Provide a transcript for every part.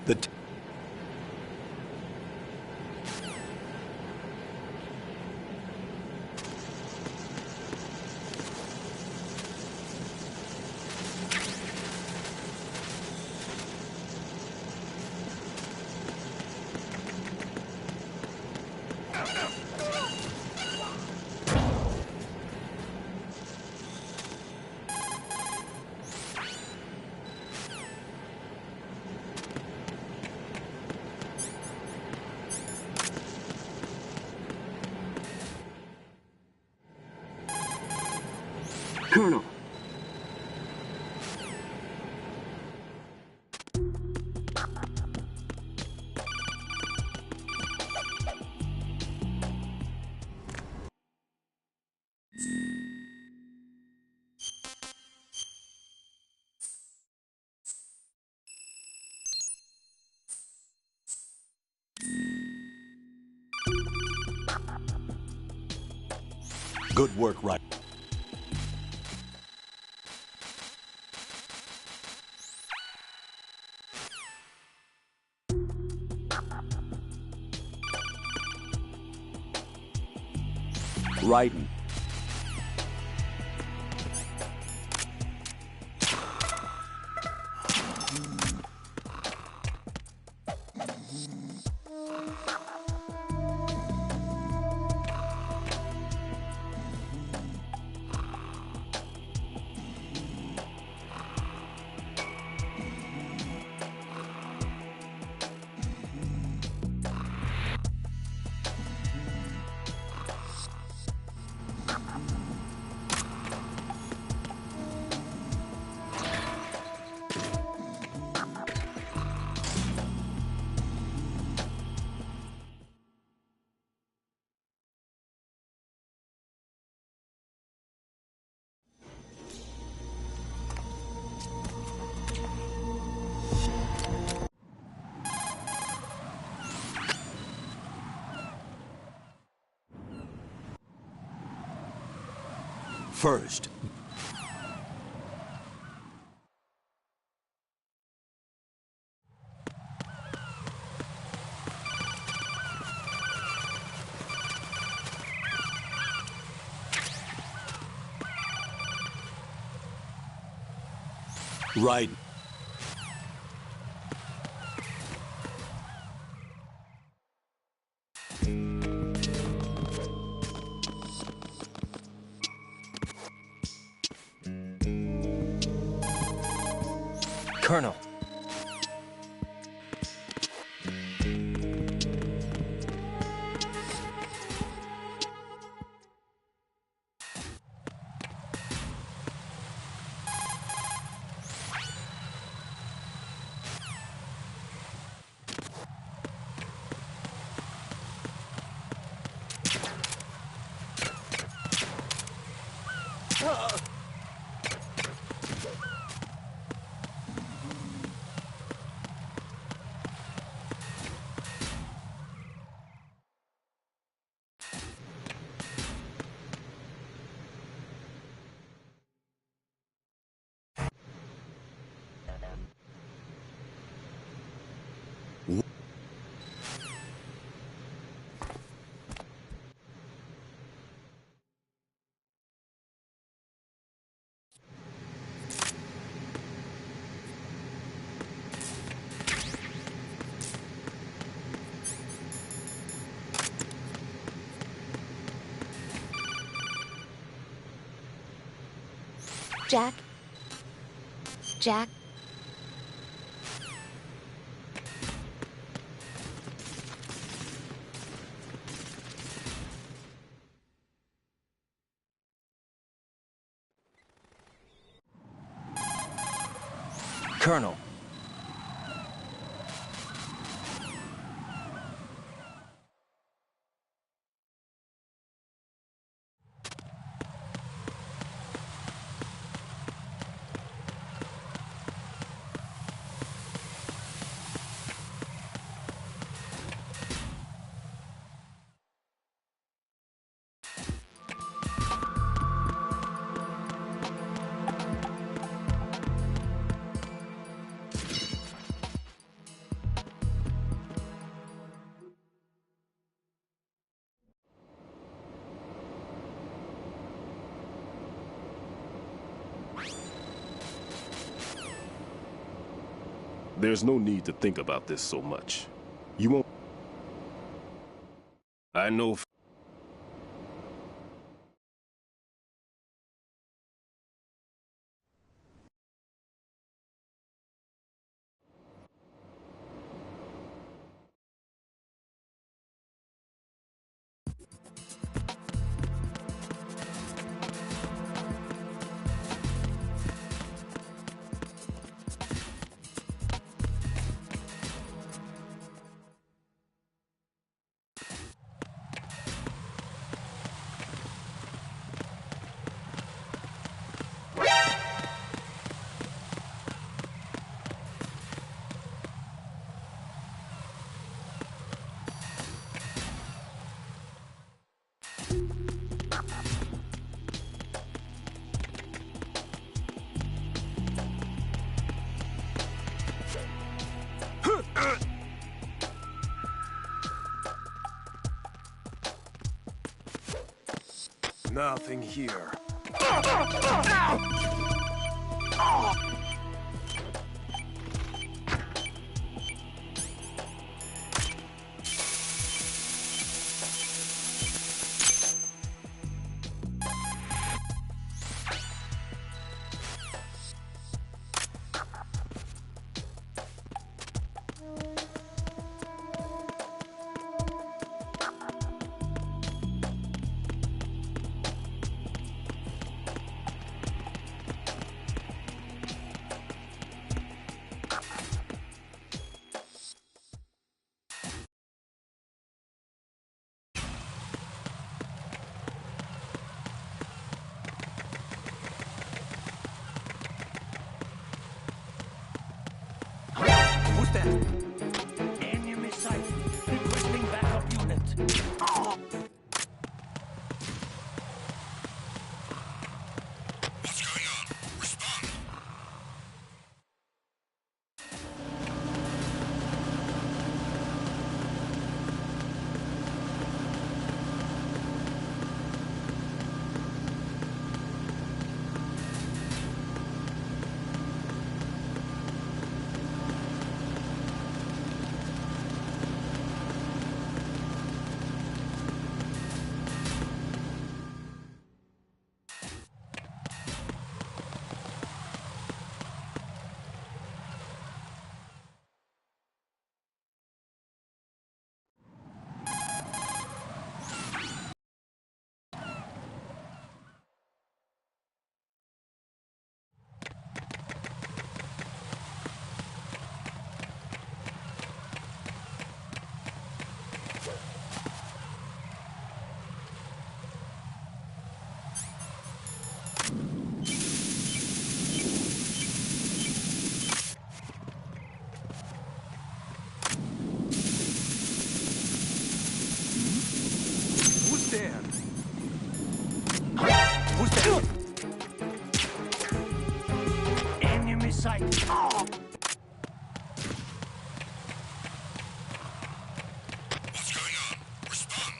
The Colonel. good work, right? Riding. First. Right. Colonel. Jack? Jack? Colonel. There's no need to think about this so much. You won't... I know... Nothing here. Who's there? Enemy sight. Requesting backup unit. What's going on? Respond! Who's there? Who's there? Enemy sight. What's going on? Respond!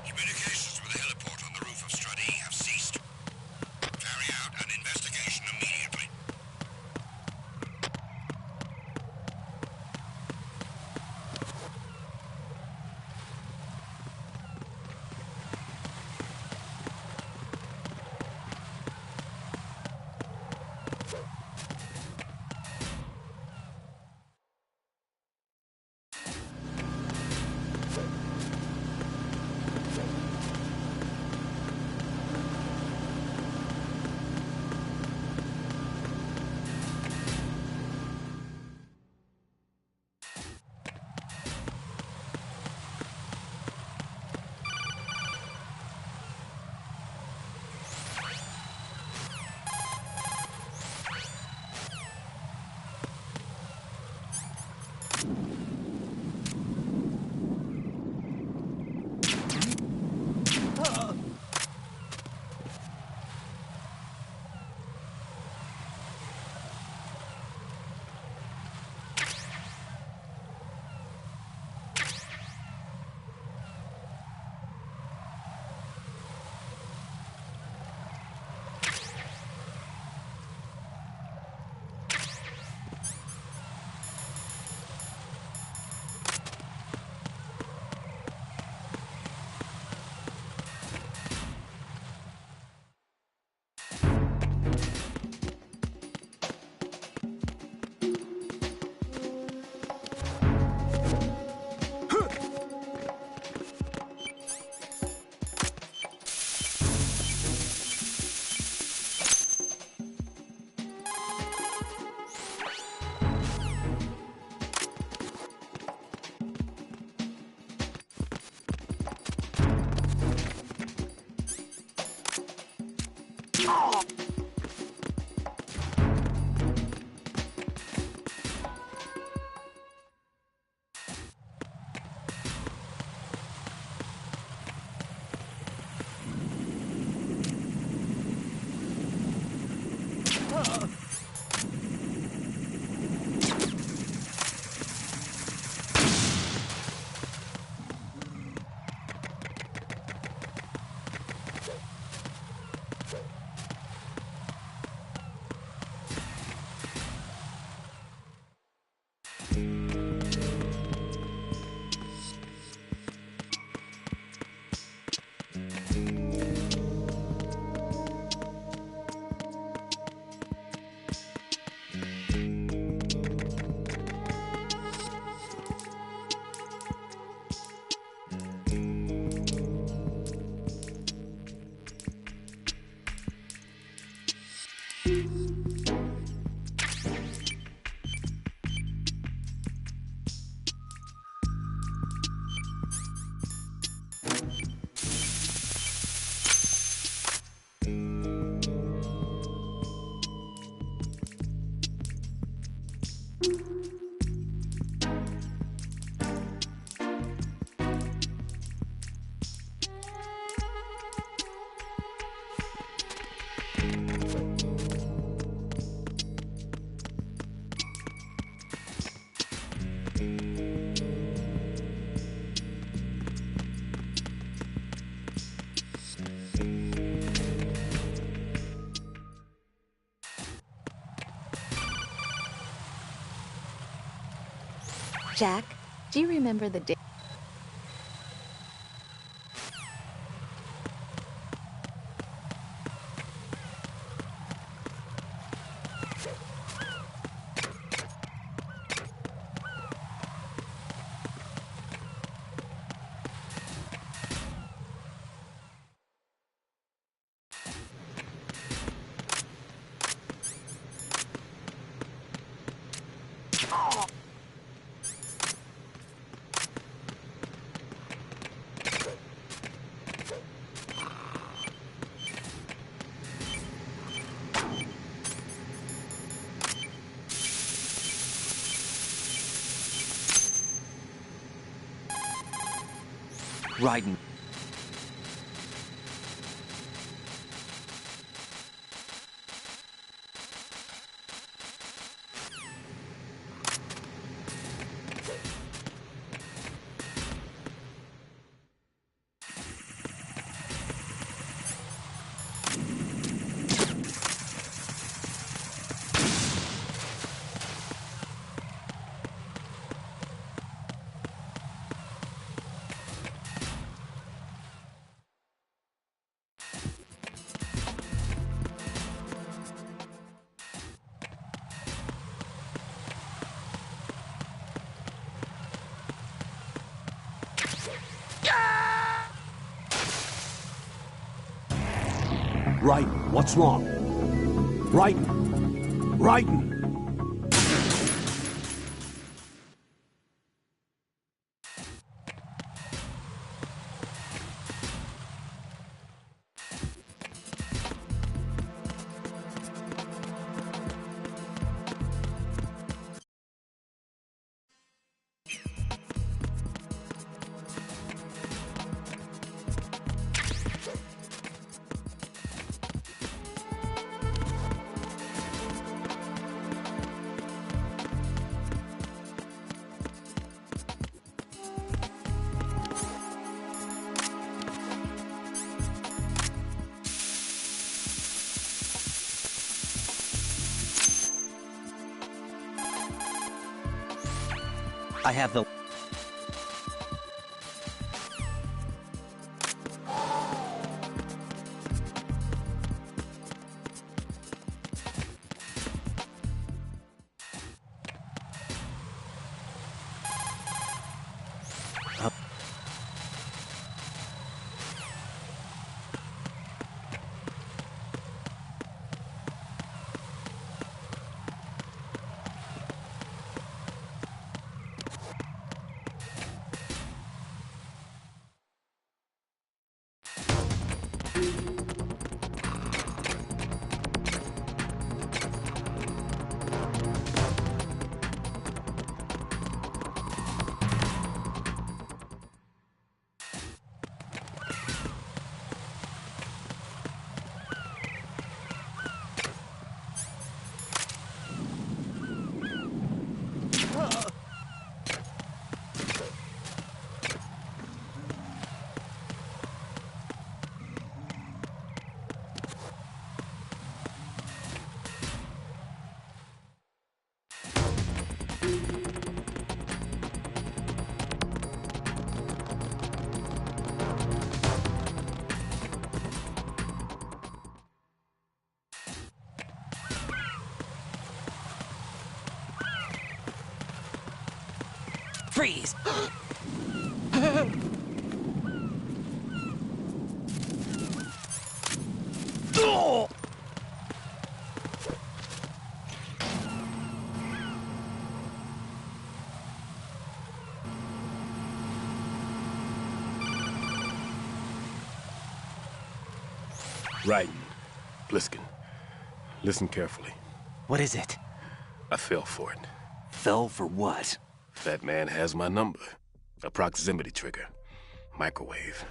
Communications with the heliport on the roof of Stradi have ceased. Carry out an investigation immediately. Jack, do you remember the day? Riding. Right. What's wrong? Right. Right. I have the... Freeze! Oh! Raiden, Bliskin, listen carefully. What is it? I fell for it. Fell for what? That man has my number. A proximity trigger. Microwave.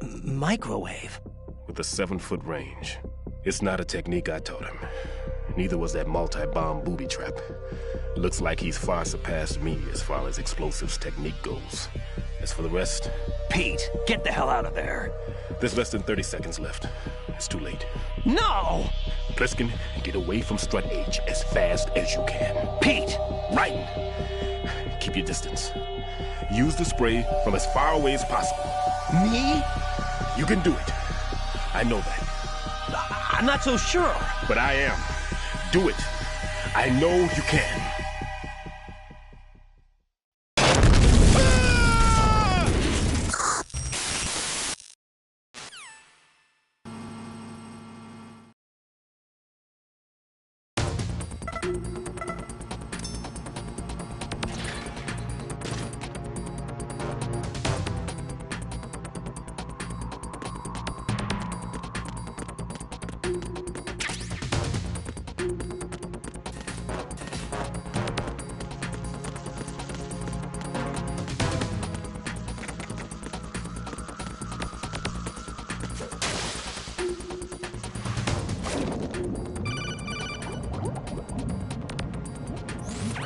Microwave? With a 7-foot range. It's not a technique I taught him. Neither was that multi-bomb booby trap. Looks like he's far surpassed me as far as explosives technique goes. As for the rest... Pete, get the hell out of there. There's less than 30 seconds left. It's too late. No! Bliskin, get away from Strut H as fast as you can. Pete! Raiden, keep your distance. Use the spray from as far away as possible. Me? You can do it. I know that. I'm not so sure. But I am. Do it. I know you can.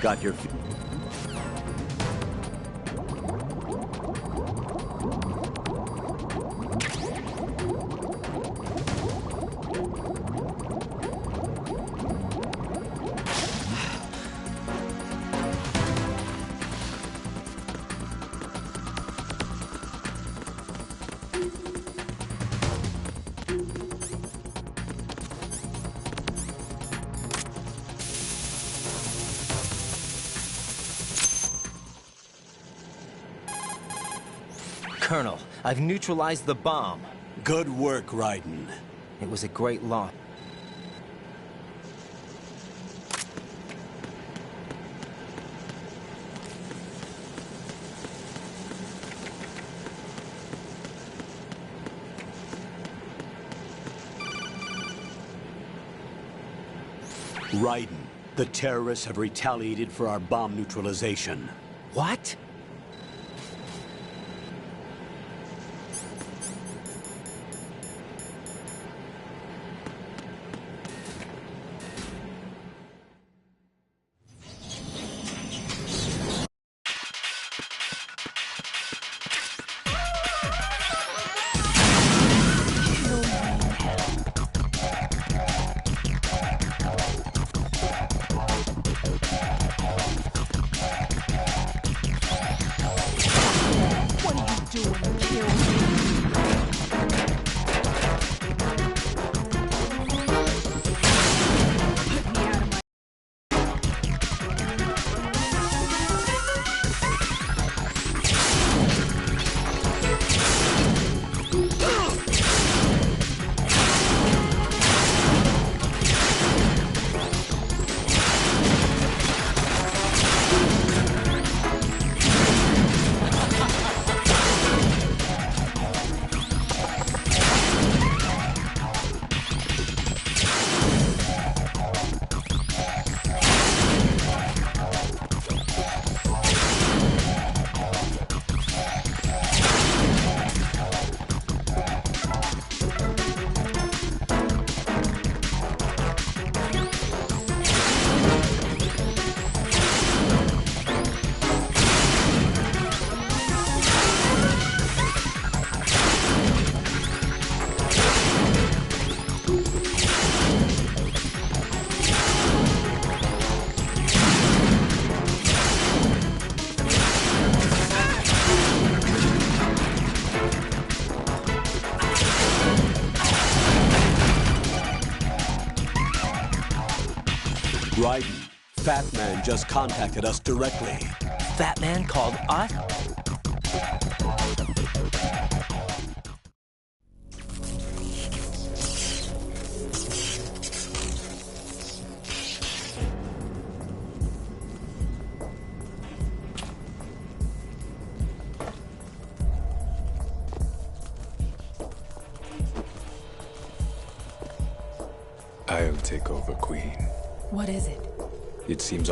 Got your... Colonel, I've neutralized the bomb. Good work, Raiden. It was a great loss. Raiden, the terrorists have retaliated for our bomb neutralization. What? Fat Man just contacted us directly. Fat Man called us? I'll take over, Queen. What is it? It seems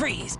Freeze!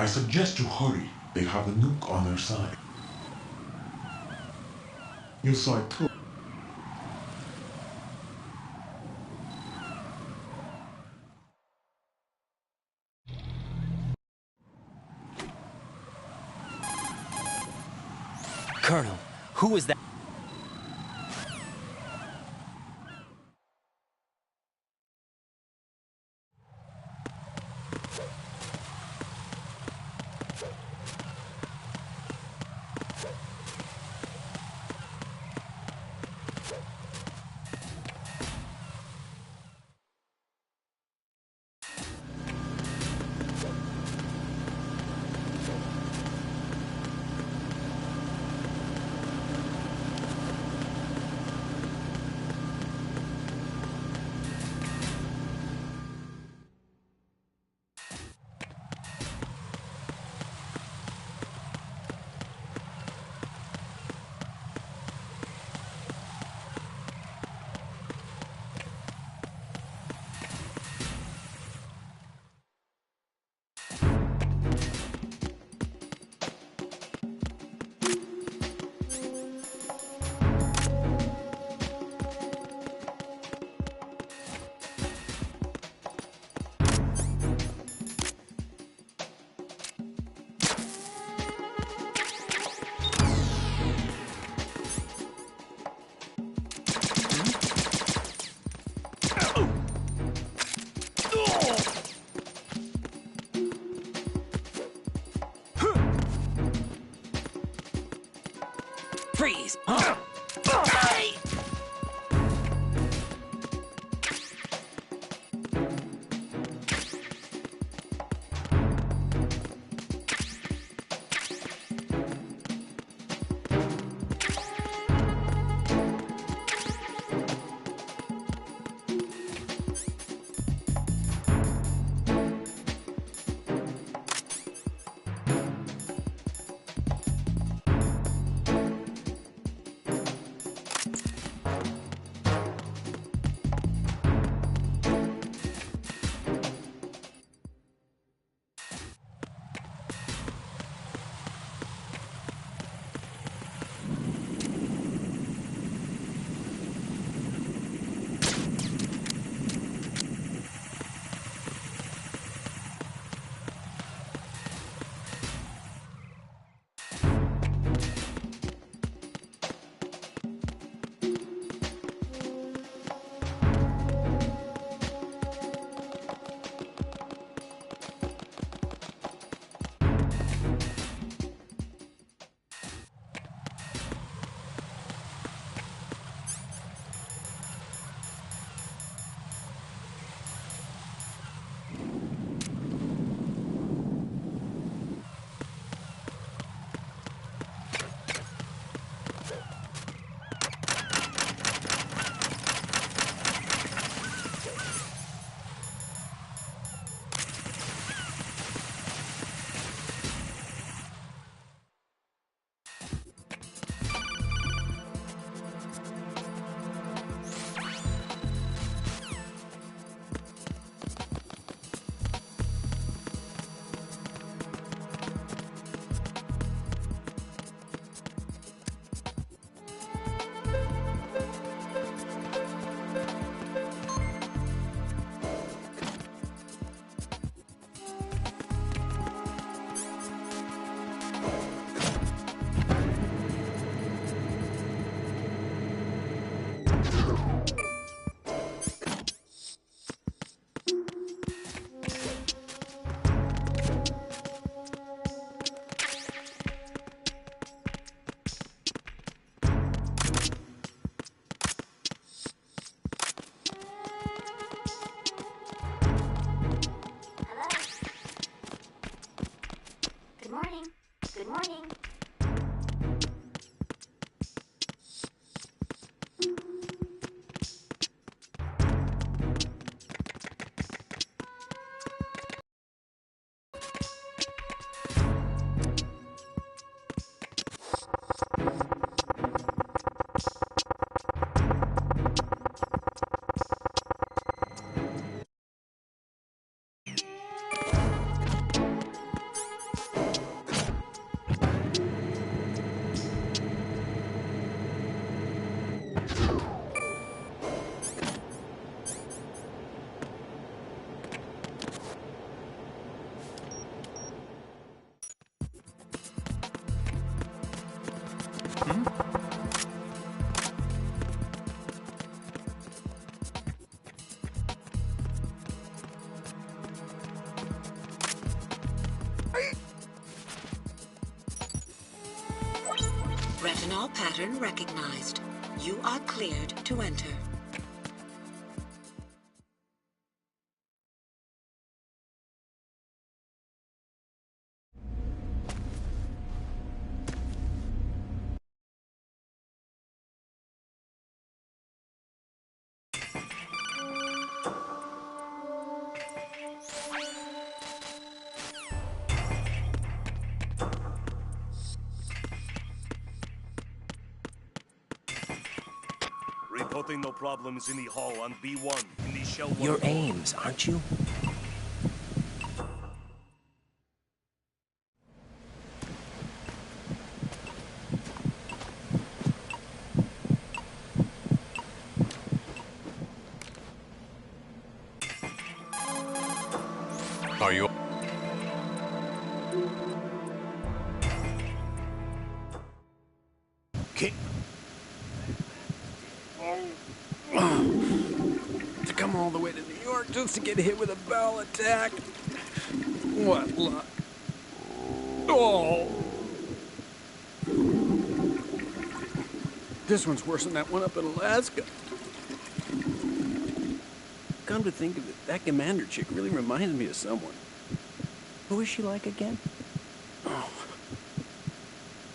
I suggest you hurry. They have the nuke on their side. You saw it too. Colonel, who is that? Freeze! Hey! Retinol pattern recognized. You are cleared to enter. Reporting no problems in the hall on B1 in the Shell 1. You're Ames, aren't you? Are you? Kick. To come all the way to New York just to get hit with a bowel attack. What luck. Oh! This one's worse than that one up in Alaska. Come to think of it, that commander chick really reminds me of someone. Who is she like again? Oh.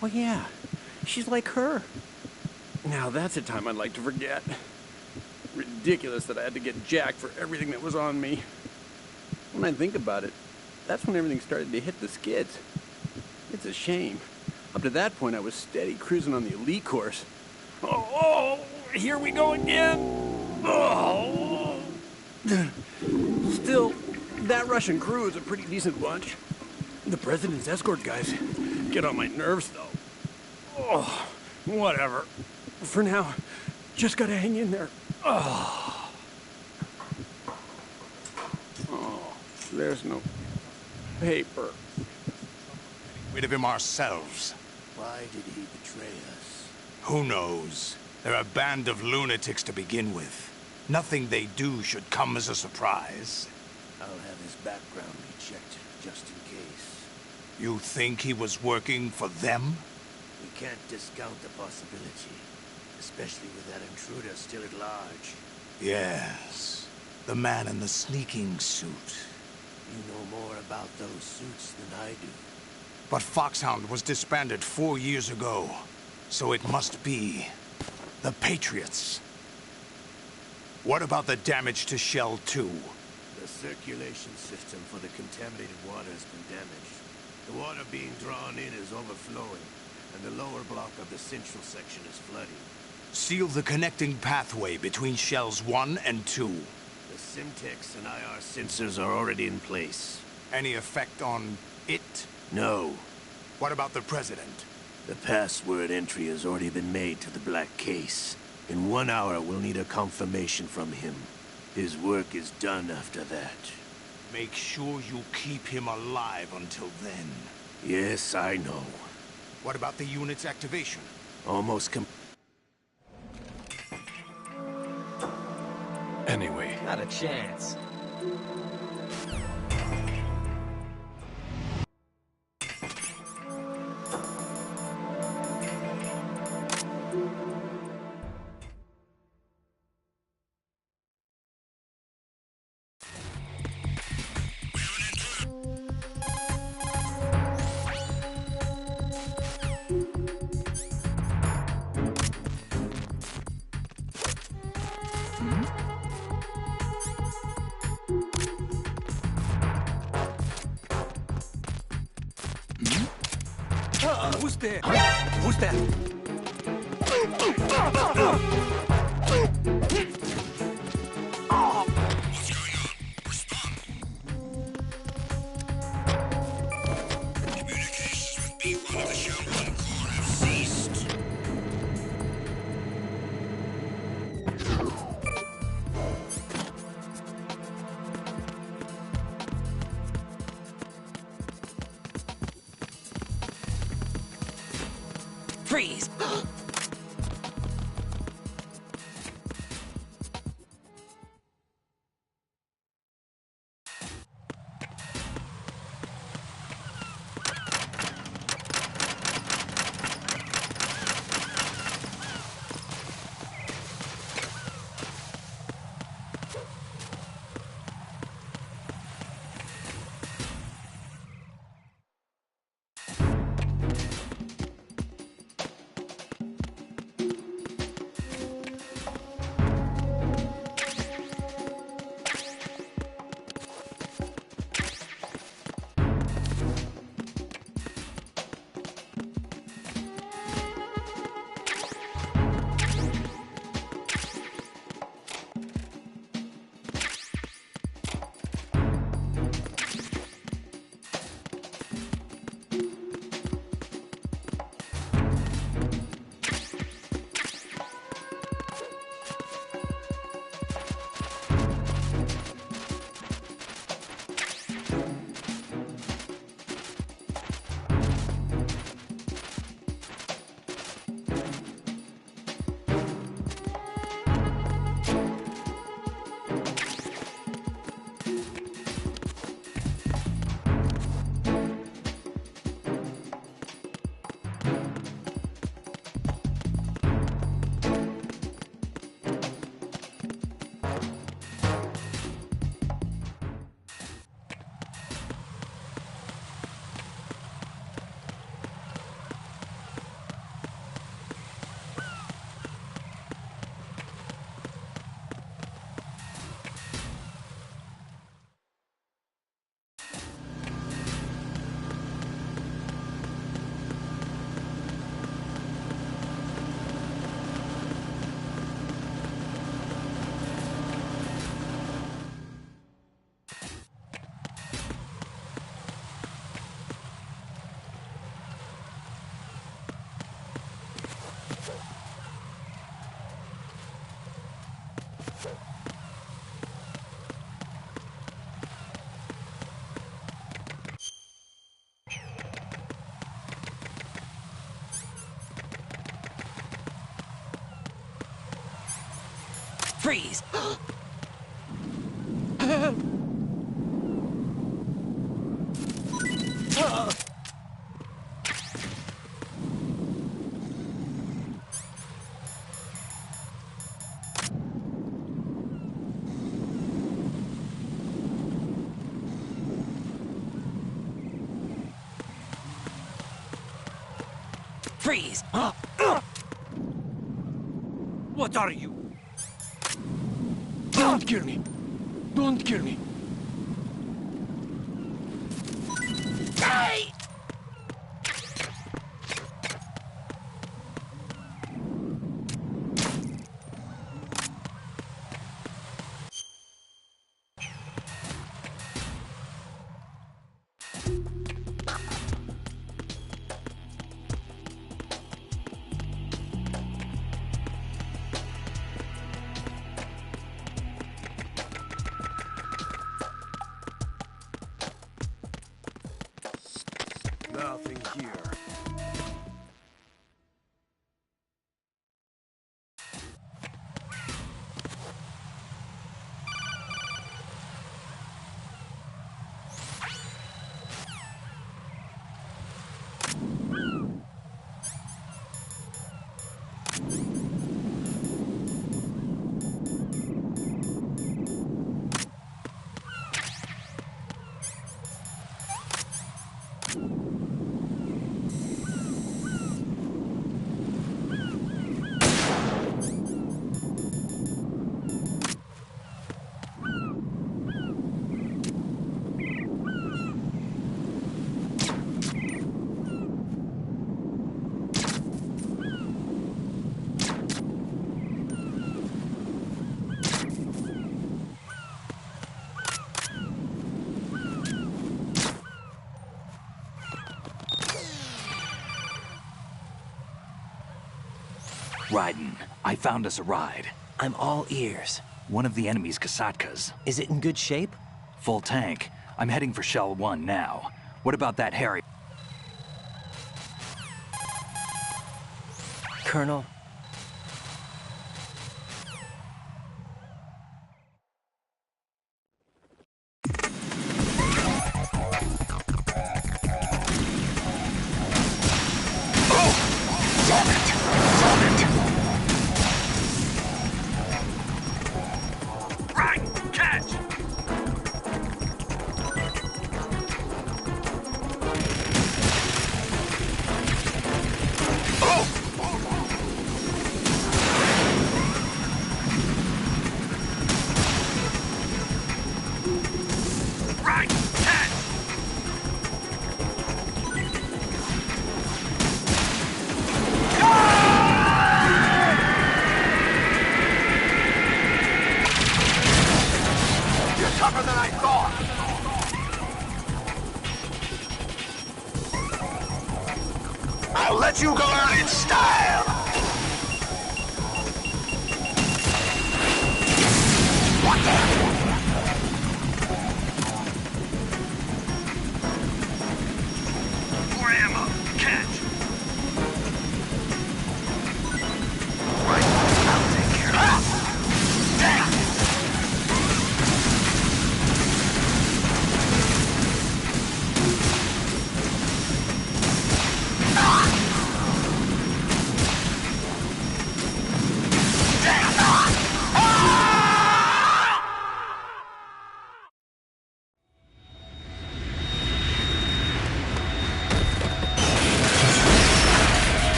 Well, yeah. She's like her. Now that's a time I'd like to forget. Ridiculous that I had to get jacked for everything that was on me. When I think about it, that's when everything started to hit the skids. It's a shame. Up to that point, I was steady cruising on the elite course. Oh, here we go again. Oh. Still, that Russian crew is a pretty decent bunch. The president's escort guys get on my nerves, though. Oh, whatever. For now, just gotta hang in there. Oh, there's no paper. Rid of him ourselves. Why did he betray us? Who knows? They're a band of lunatics to begin with. Nothing they do should come as a surprise. I'll have his background rechecked, just in case. You think he was working for them? We can't discount the possibility, especially with that intruder still at large. Yes. The man in the sneaking suit. You know more about those suits than I do. But Foxhound was disbanded 4 years ago, so it must be the Patriots. What about the damage to Shell 2? The circulation system for the contaminated water has been damaged. The water being drawn in is overflowing, and the lower block of the central section is flooding. Seal the connecting pathway between Shells 1 and 2. The Simtex and IR sensors are already in place. Any effect on it? No. What about the President? The password entry has already been made to the black case. In 1 hour, we'll need a confirmation from him. His work is done after that. Make sure you keep him alive until then. Yes, I know. What about the unit's activation? Almost Anyway. Not a chance. Who's there? Who's that? What's going on? Respond. Communications with B1 of the Shell 1 core have ceased. Freeze! Freeze! Freeze! What are you? Don't kill me! Don't kill me! Hey! Nothing here. Raiden, I found us a ride. I'm all ears. One of the enemy's Kasatkas. Is it in good shape? Full tank. I'm heading for Shell 1 now. What about that Harry? Colonel, I'll let you go out in style! What the? More ammo! Catch! Right, I'll take care of it. Damn!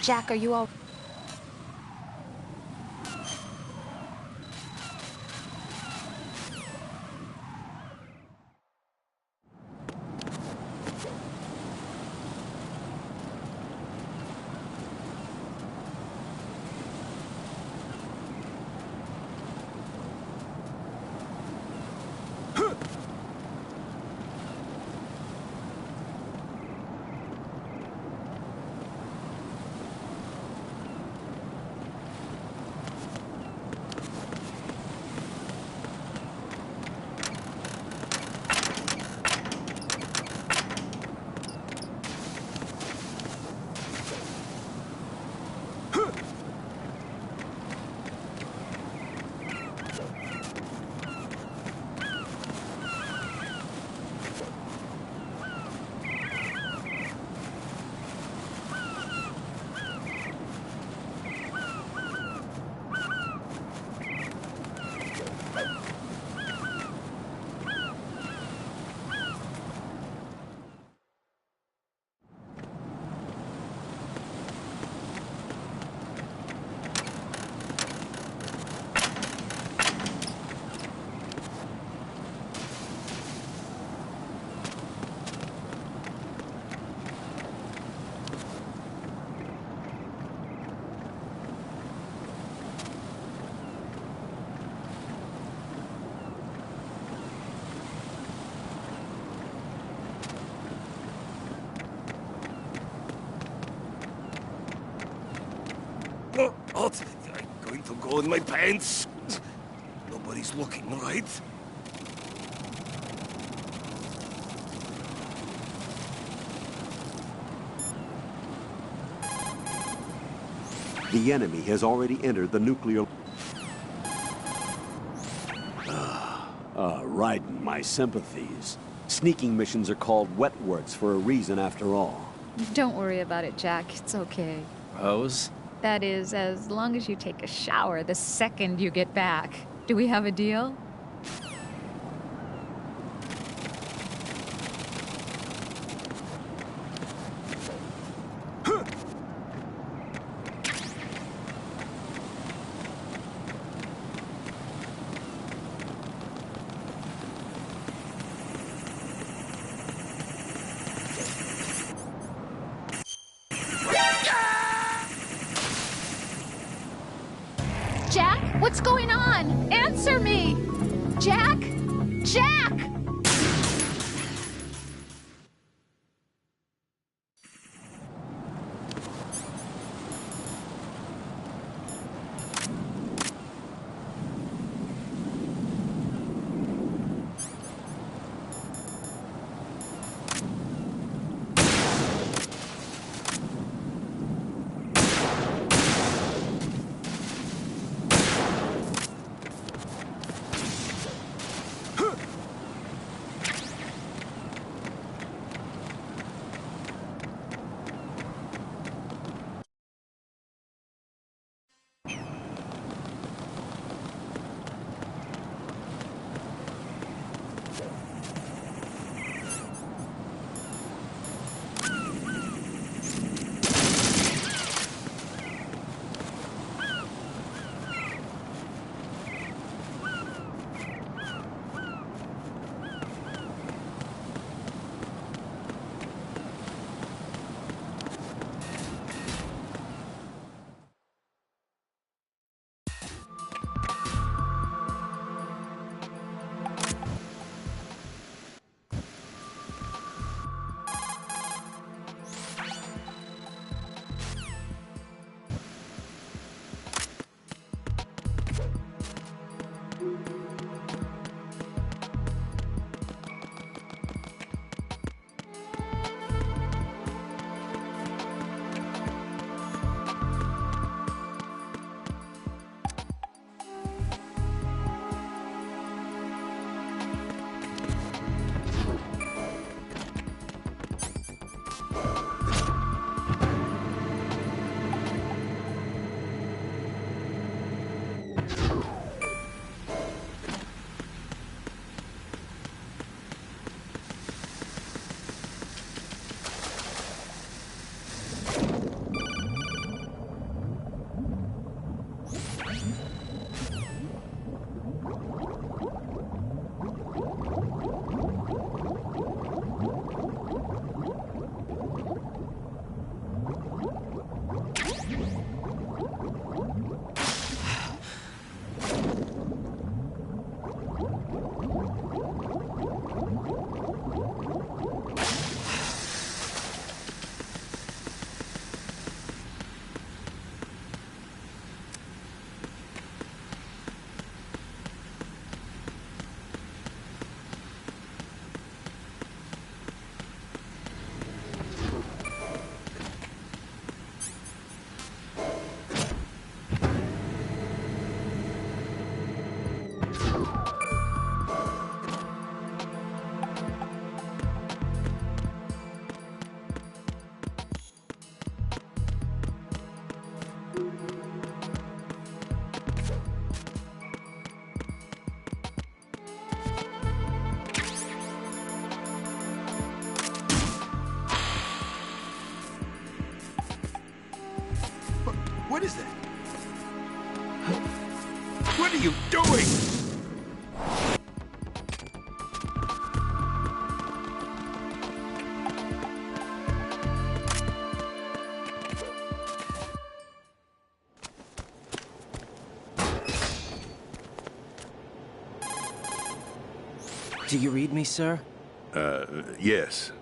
Jack, are you all... I'm going to go in my pants. Nobody's looking, right? The enemy has already entered the nuclear... right, my sympathies. Sneaking missions are called wet works for a reason after all. Don't worry about it, Jack. It's okay. Rose? That is, as long as you take a shower the second you get back. Do we have a deal? Jack, what's going on? Answer me! Jack? Jack! What is that? What are you doing? Do you read me, sir? Yes.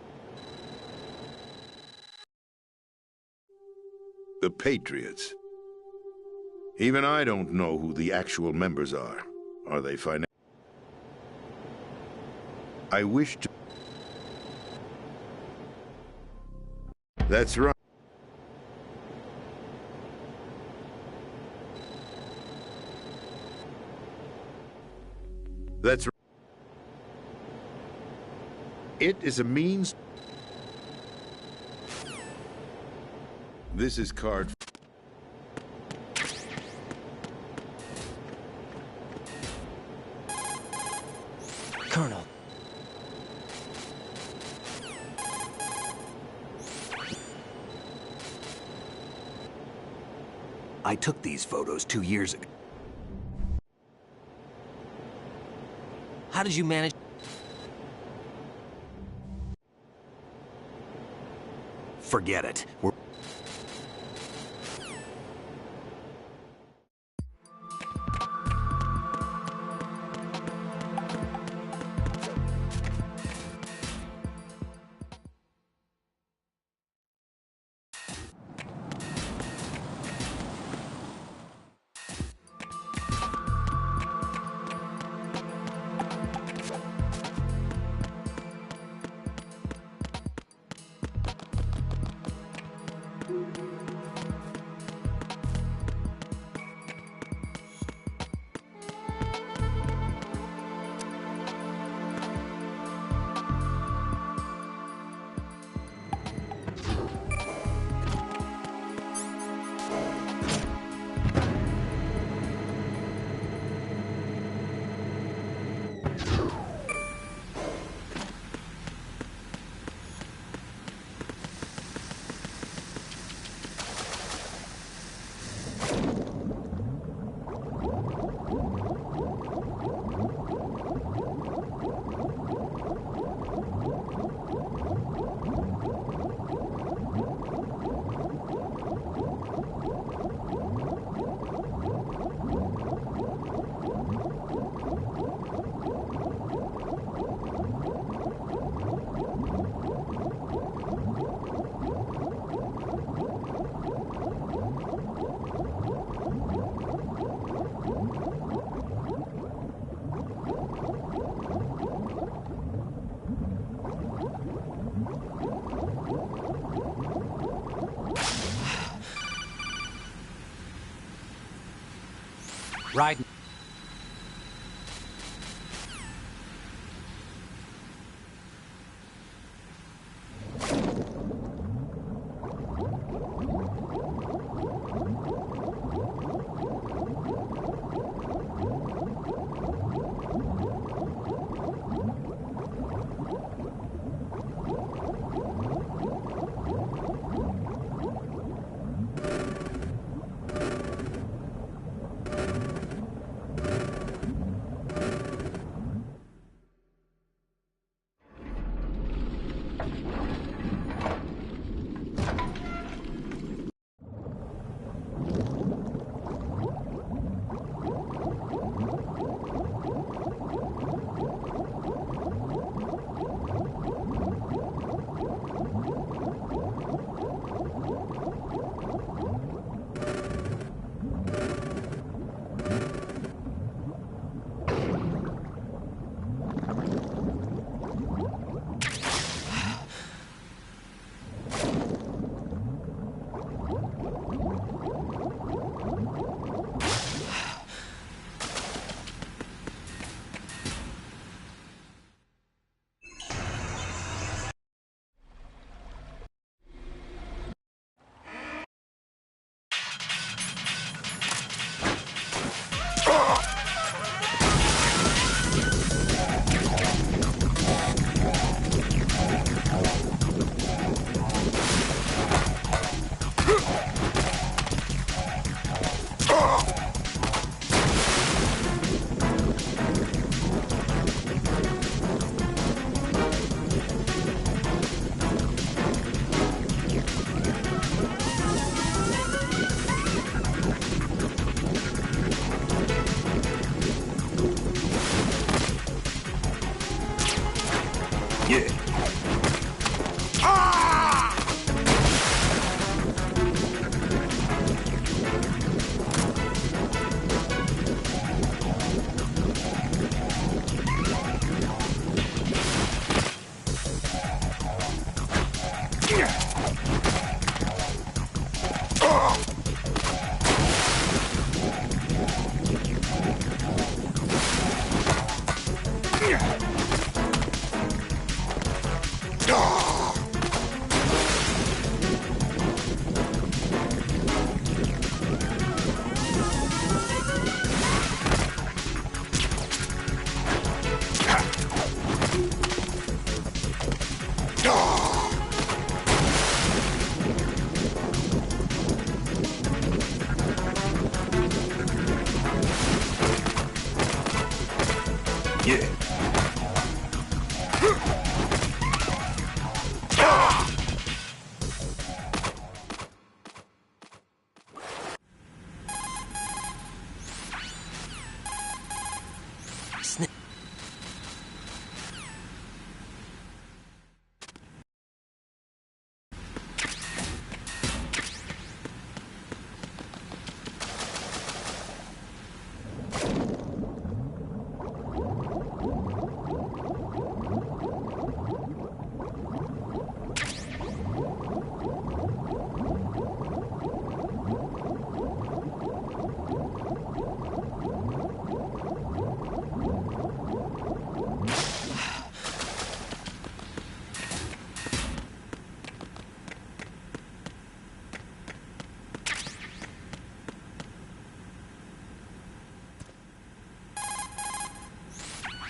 The Patriots. Even I don't know who the actual members are. Are they financial? I wish to... That's right. That's right. It is a means... This is card... Colonel. I took these photos 2 years ago. How did you manage? Forget it. Right.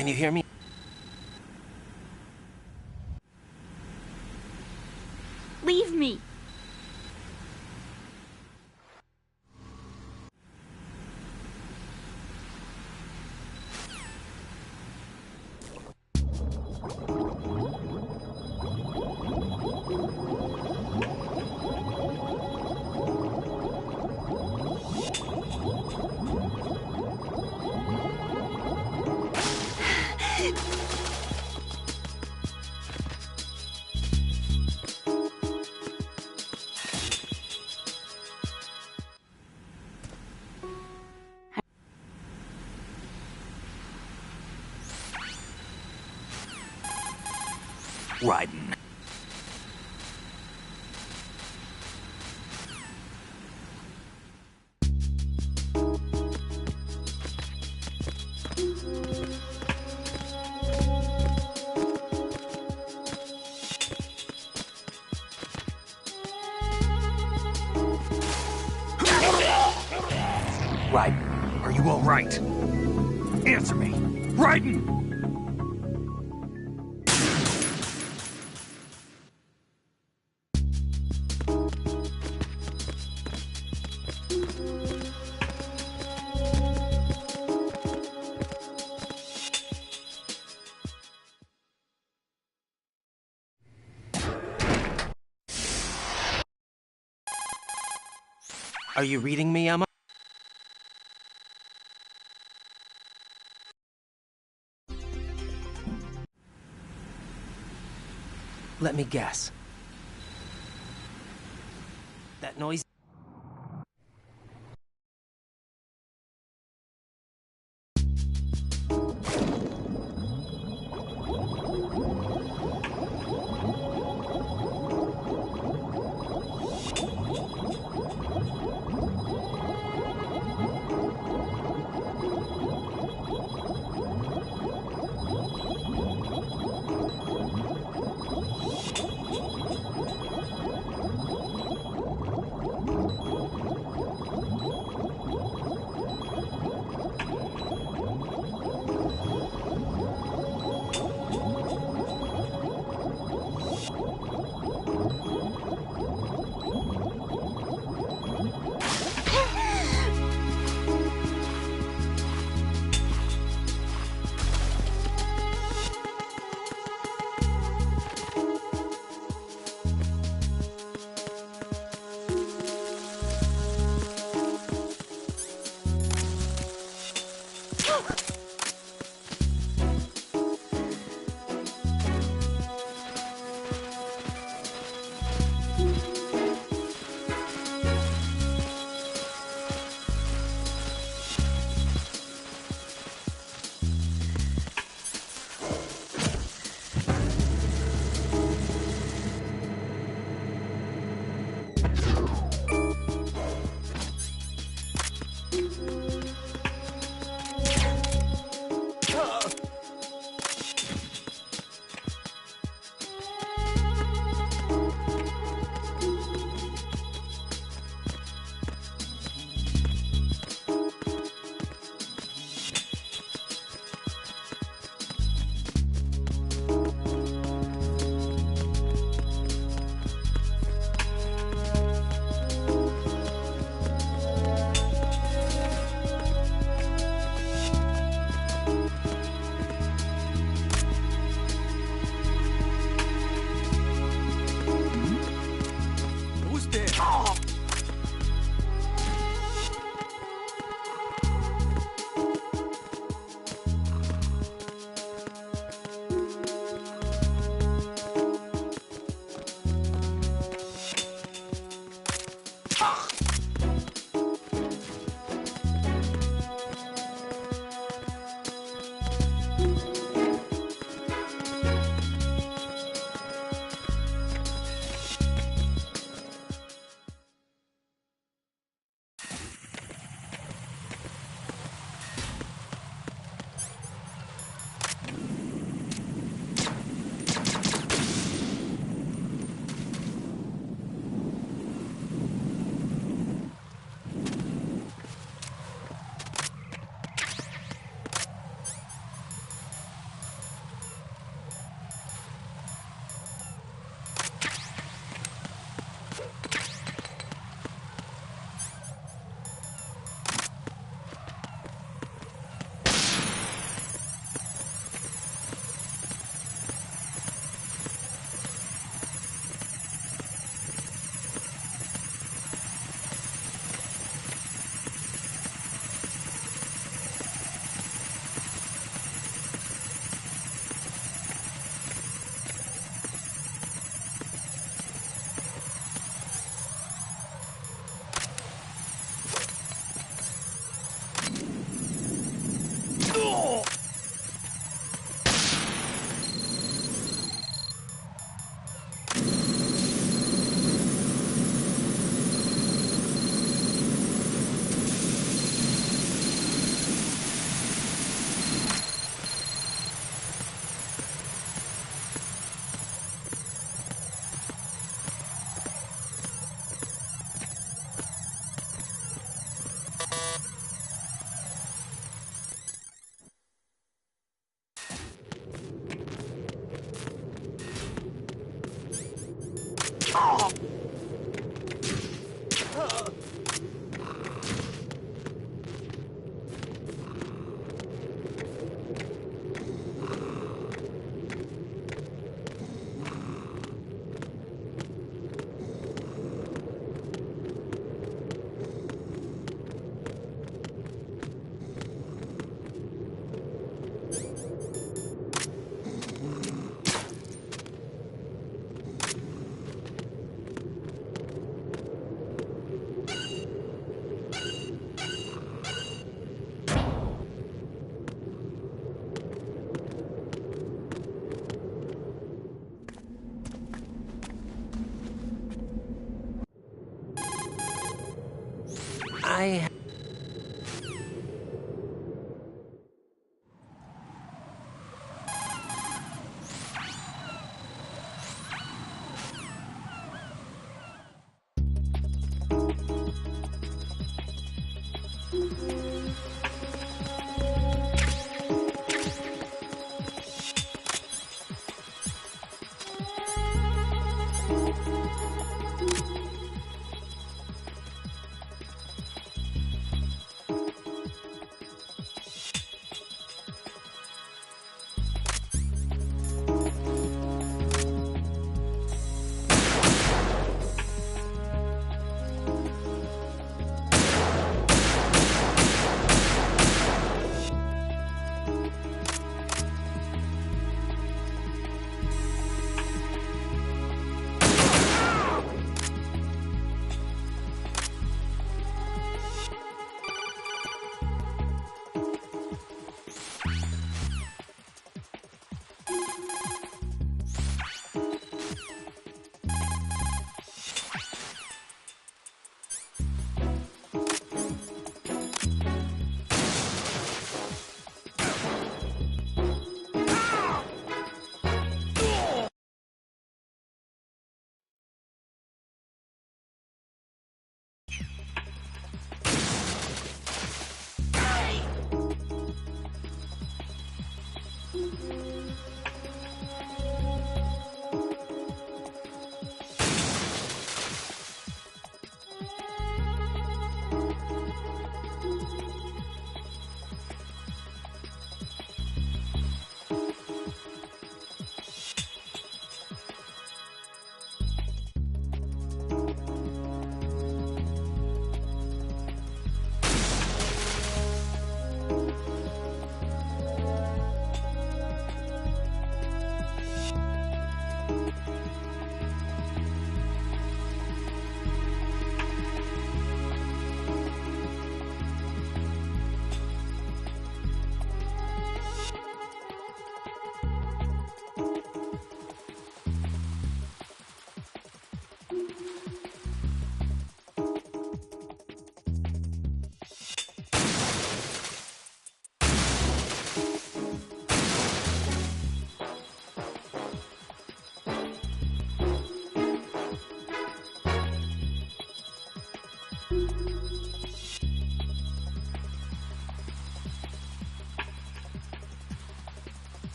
Can you hear me? Leave me. Riding. Raiden, are you all right? Answer me. Raiden! Are you reading me, Emma? Let me guess. That noise... I...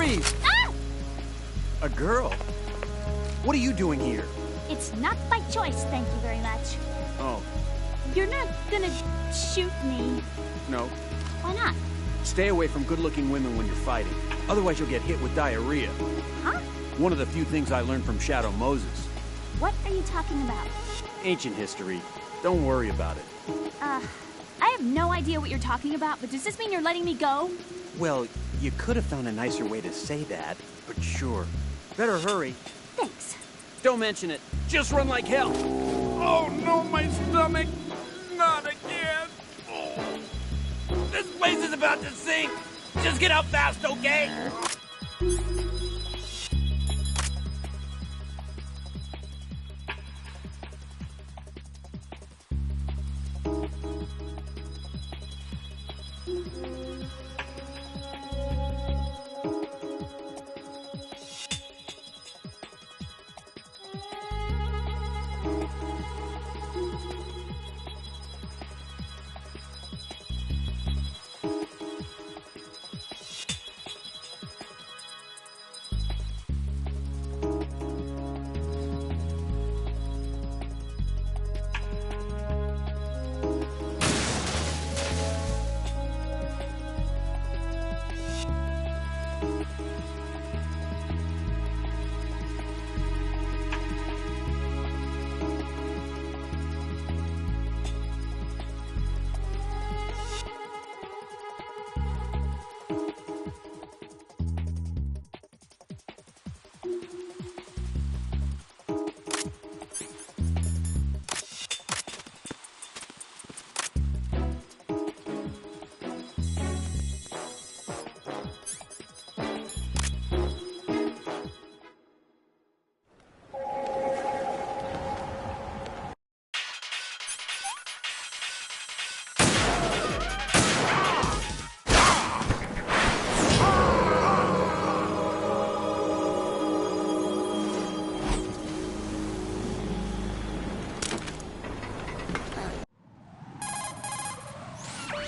Freeze! Ah! A girl? What are you doing here? It's not by choice, thank you very much. Oh, You're not gonna shoot me. no. Why not? Stay away from good-looking women when you're fighting. Otherwise you'll get hit with diarrhea. Huh? One of the few things I learned from Shadow Moses. What are you talking about? Ancient history. Don't worry about it. I have no idea what you're talking about, but does this mean you're letting me go? Well, you could have found a nicer way to say that, but sure. Better hurry. Thanks. Don't mention it. Just run like hell. Oh no, my stomach! Not again! Oh. This place is about to sink! Just get out fast, okay?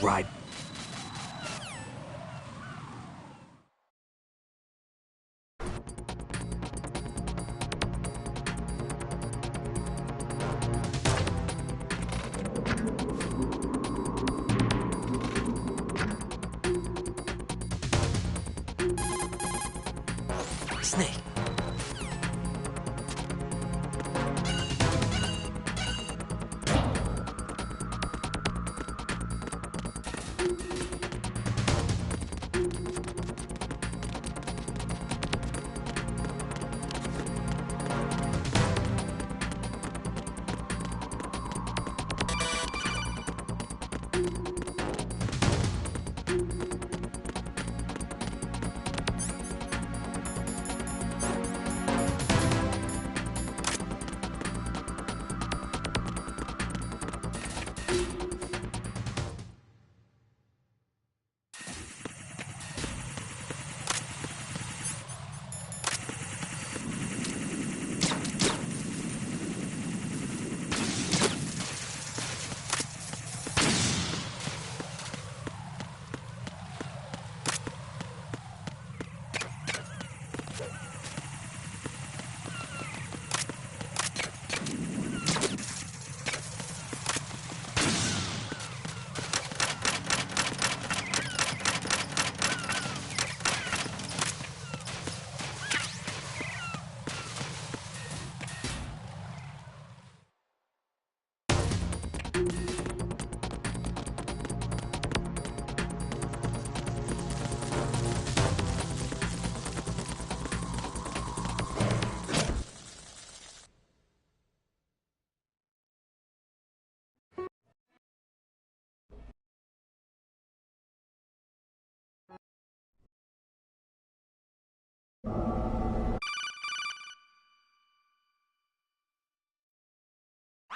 Right. Snake.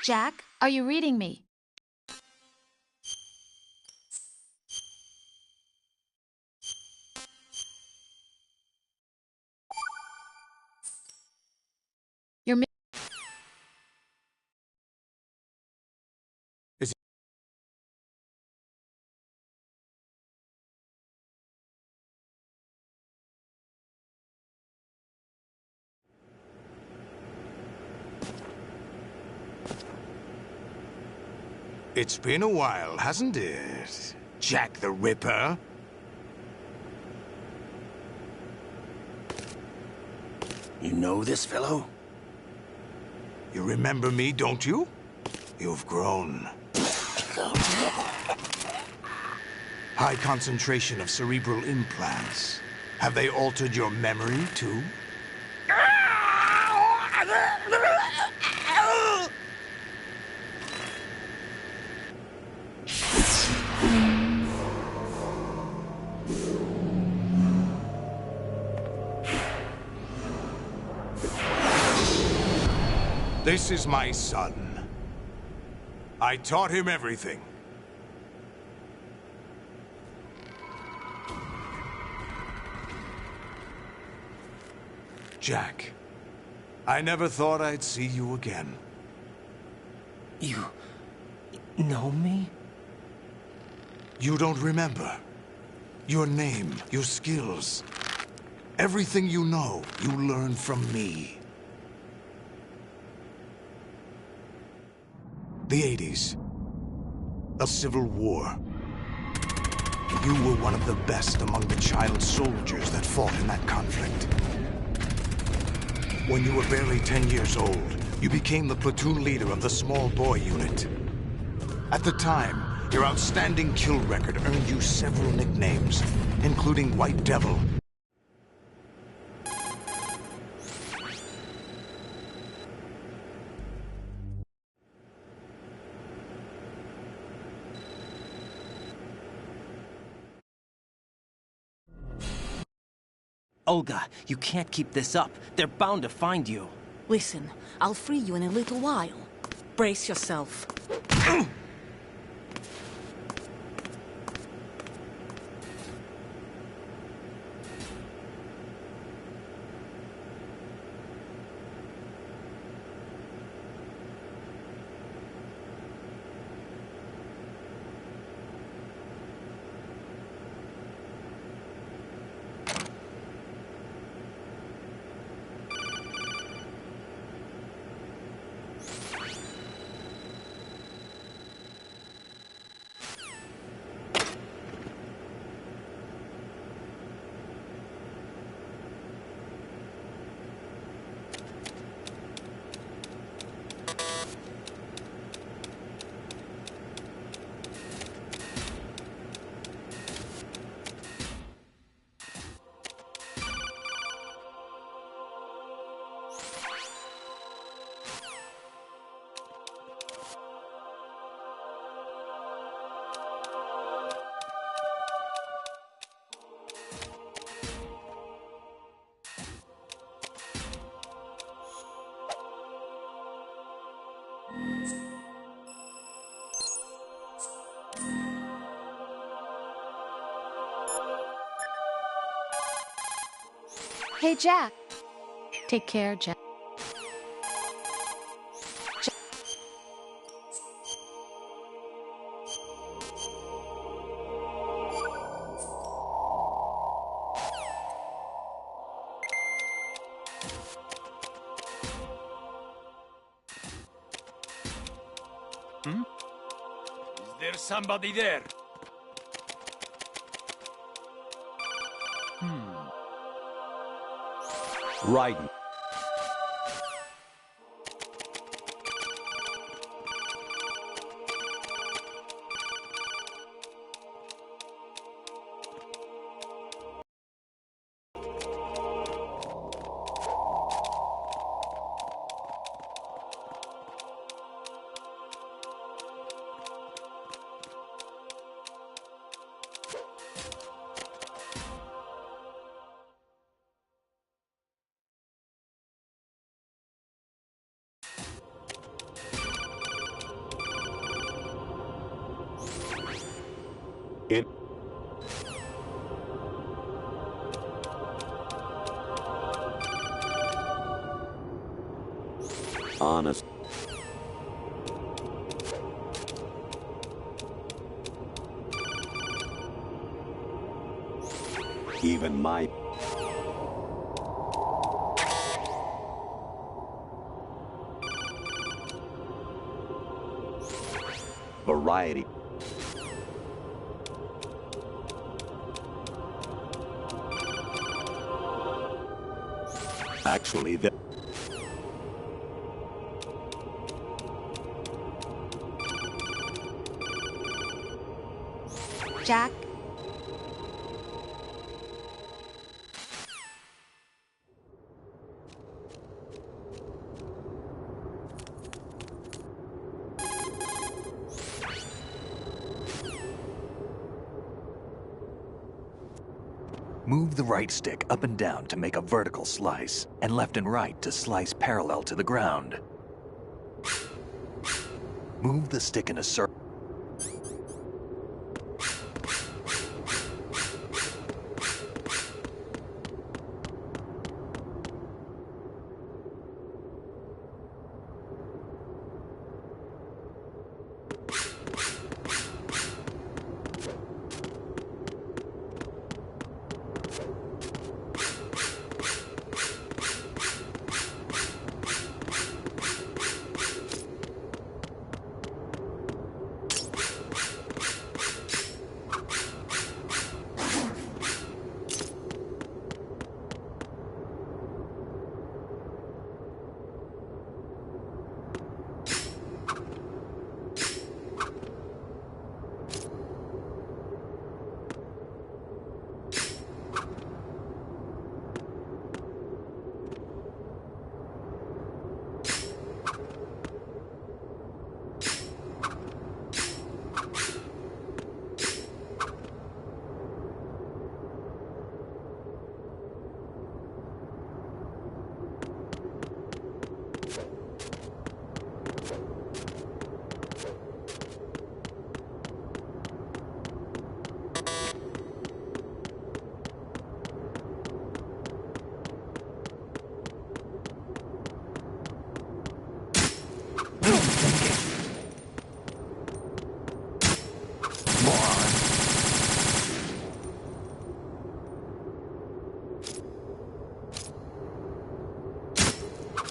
Jack, are you reading me? You're mi- Is It's been a while, hasn't it? Jack the Ripper? You know this fellow? You remember me, don't you? You've grown. High concentration of cerebral implants. Have they altered your memory, too? This is my son. I taught him everything. Jack, I never thought I'd see you again. You know me? You don't remember. Your name, your skills. Everything you know, you learned from me. The 80s. A civil war. You were one of the best among the child soldiers that fought in that conflict. When you were barely 10 years old, you became the platoon leader of the small boy unit. At the time, your outstanding kill record earned you several nicknames, including White Devil. Olga, you can't keep this up. They're bound to find you. Listen, I'll free you in a little while. Brace yourself. Hey, Jack. Take care, Jack. Is there somebody there? Raiden. In. Honest. Even my... Variety. Actually, Jack? Move the right stick up and down to make a vertical slice, and left and right to slice parallel to the ground. Move the stick in a circle.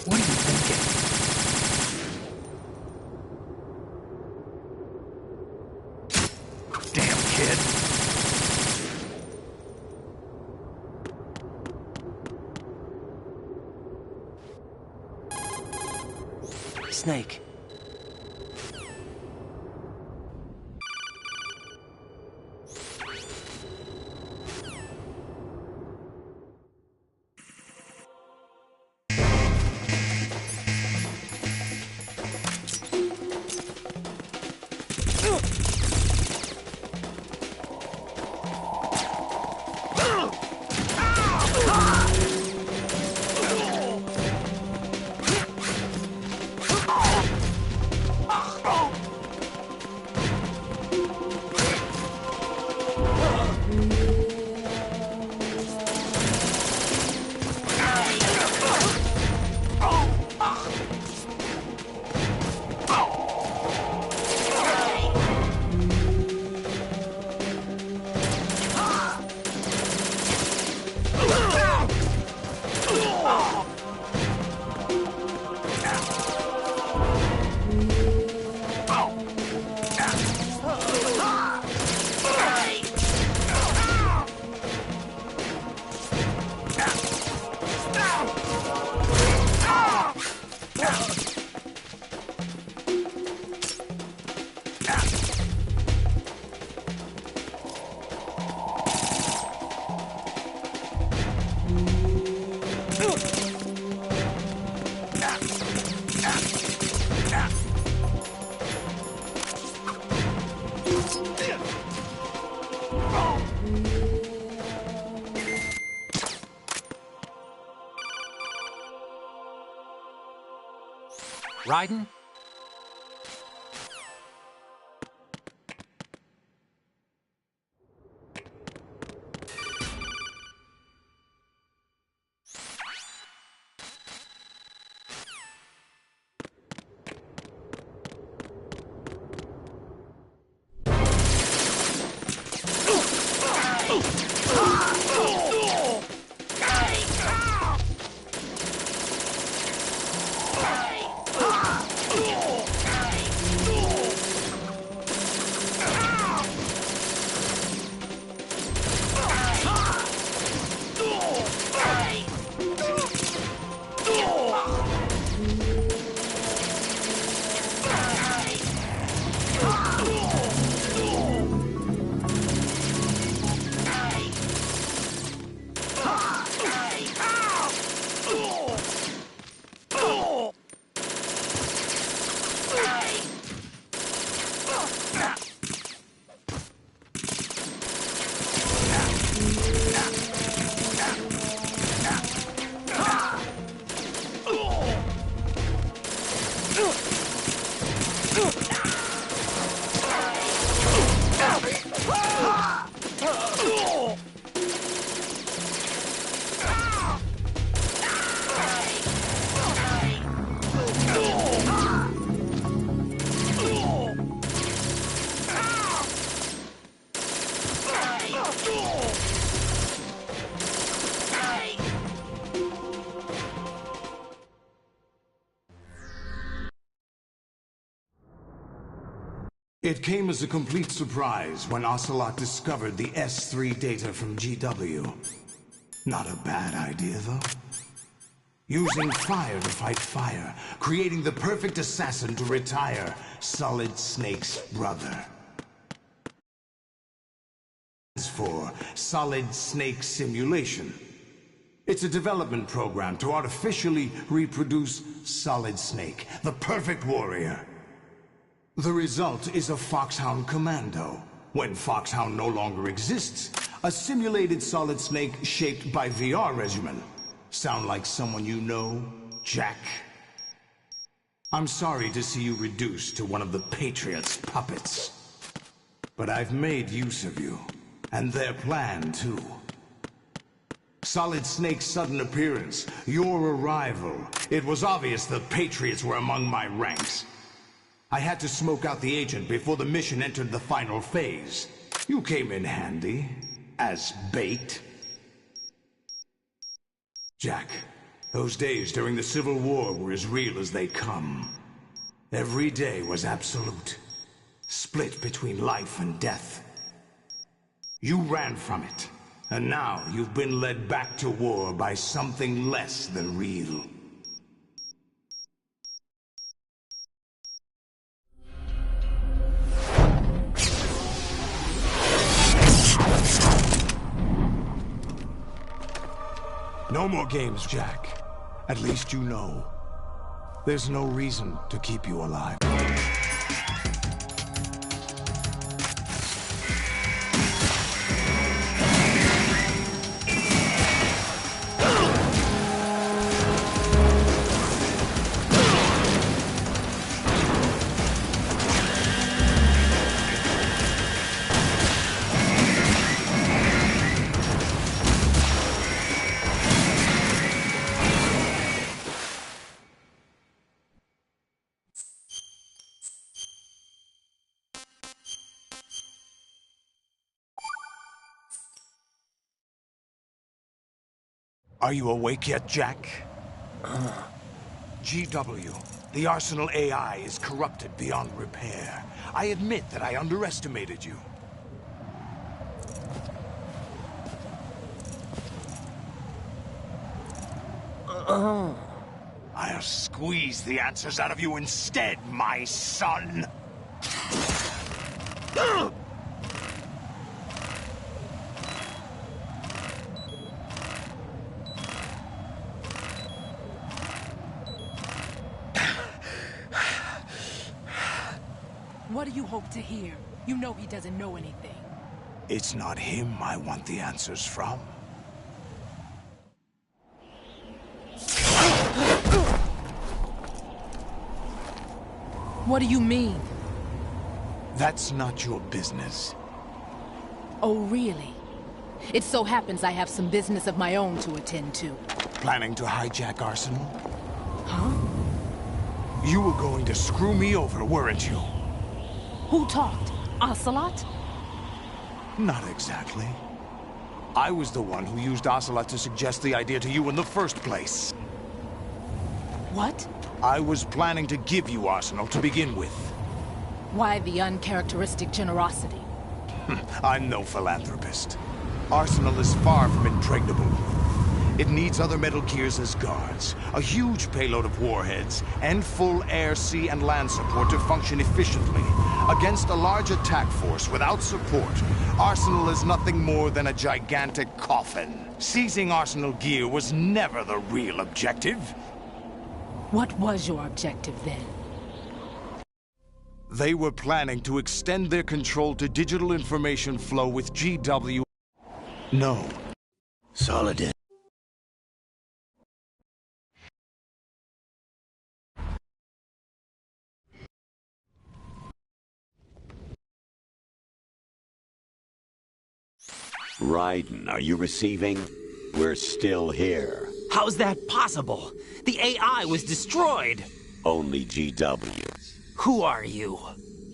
What are you thinking? Damn kid. Snake. Riding? It came as a complete surprise when Ocelot discovered the S3 data from GW. Not a bad idea, though. Using fire to fight fire, creating the perfect assassin to retire Solid Snake's brother. As for Solid Snake Simulation, it's a development program to artificially reproduce Solid Snake, the perfect warrior. The result is a Foxhound Commando. When Foxhound no longer exists, a simulated Solid Snake shaped by VR regimen. Sound like someone you know, Jack? I'm sorry to see you reduced to one of the Patriots' puppets. But I've made use of you, and their plan too. Solid Snake's sudden appearance, your arrival. It was obvious the Patriots were among my ranks. I had to smoke out the agent before the mission entered the final phase. You came in handy, as bait. Jack, those days during the Civil War were as real as they come. Every day was absolute, split between life and death. You ran from it, and now you've been led back to war by something less than real. No more games, Jack. At least you know. There's no reason to keep you alive. Are you awake yet, Jack? GW, the Arsenal AI is corrupted beyond repair. I admit that I underestimated you. I'll squeeze the answers out of you instead, my son! What do you hope to hear? You know he doesn't know anything. It's not him I want the answers from. What do you mean? That's not your business. Oh, really? It so happens I have some business of my own to attend to. Planning to hijack Arsenal? Huh? You were going to screw me over, weren't you? Who talked? Ocelot? Not exactly. I was the one who used Ocelot to suggest the idea to you in the first place. What? I was planning to give you Arsenal to begin with. Why the uncharacteristic generosity? I'm no philanthropist. Arsenal is far from impregnable. It needs other Metal Gears as guards, a huge payload of warheads, and full air, sea, and land support to function efficiently. Against a large attack force without support, Arsenal is nothing more than a gigantic coffin. Seizing Arsenal gear was never the real objective. What was your objective then? They were planning to extend their control to digital information flow with GW. No. Solid. Raiden, are you receiving? We're still here. How's that possible? The AI was destroyed. Only GW. Who are you?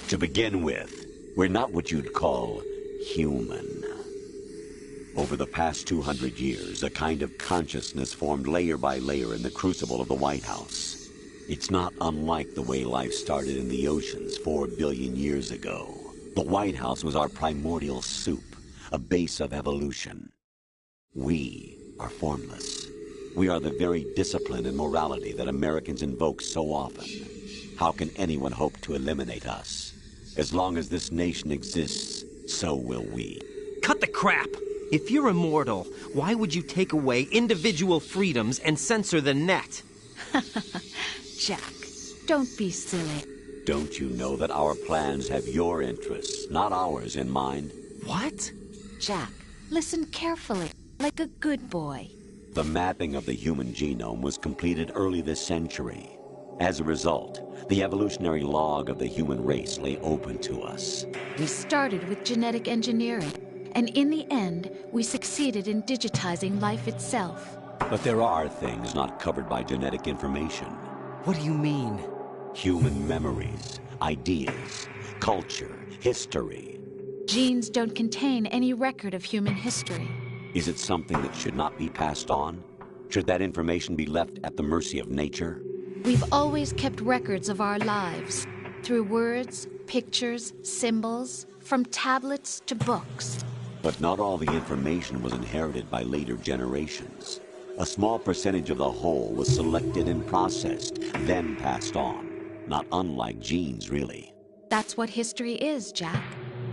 To begin with, we're not what you'd call human. Over the past 200 years, a kind of consciousness formed layer by layer in the crucible of the White House. It's not unlike the way life started in the oceans 4 billion years ago. The White House was our primordial soup, a base of evolution. We are formless. We are the very discipline and morality that Americans invoke so often. How can anyone hope to eliminate us? As long as this nation exists, so will we. Cut the crap! If you're immortal, why would you take away individual freedoms and censor the net? Jack, don't be silly. Don't you know that our plans have your interests, not ours, in mind? What? Jack, listen carefully, like a good boy. The mapping of the human genome was completed early this century. As a result, the evolutionary log of the human race lay open to us. We started with genetic engineering, and in the end, we succeeded in digitizing life itself. But there are things not covered by genetic information. What do you mean? Human memories, ideas, culture, history. Genes don't contain any record of human history. Is it something that should not be passed on? Should that information be left at the mercy of nature? We've always kept records of our lives, through words, pictures, symbols, from tablets to books. But not all the information was inherited by later generations. A small percentage of the whole was selected and processed, then passed on. Not unlike genes, really. That's what history is, Jack.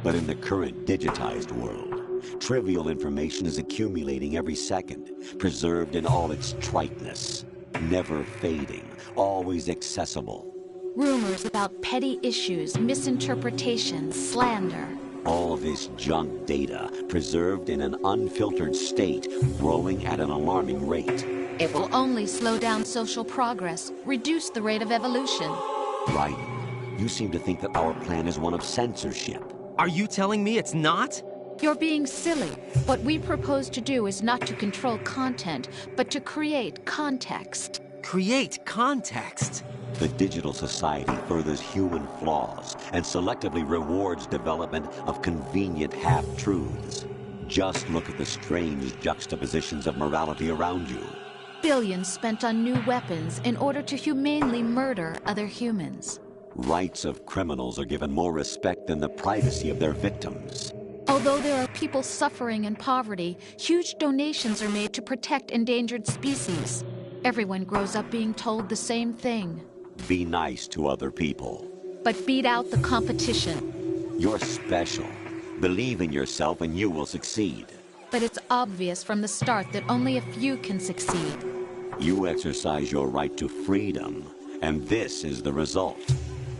But in the current digitized world, trivial information is accumulating every second, preserved in all its triteness, never fading, always accessible. Rumors about petty issues, misinterpretations, slander. All this junk data, preserved in an unfiltered state, growing at an alarming rate. It will only slow down social progress, reduce the rate of evolution. Right. You seem to think that our plan is one of censorship. Are you telling me it's not? You're being silly. What we propose to do is not to control content, but to create context. Create context? The digital society furthers human flaws and selectively rewards development of convenient half-truths. Just look at the strange juxtapositions of morality around you. Billions spent on new weapons in order to humanely murder other humans. Rights of criminals are given more respect than the privacy of their victims. Although there are people suffering in poverty, huge donations are made to protect endangered species. Everyone grows up being told the same thing. Be nice to other people. But beat out the competition. You're special. Believe in yourself and you will succeed. But it's obvious from the start that only a few can succeed. You exercise your right to freedom, and this is the result.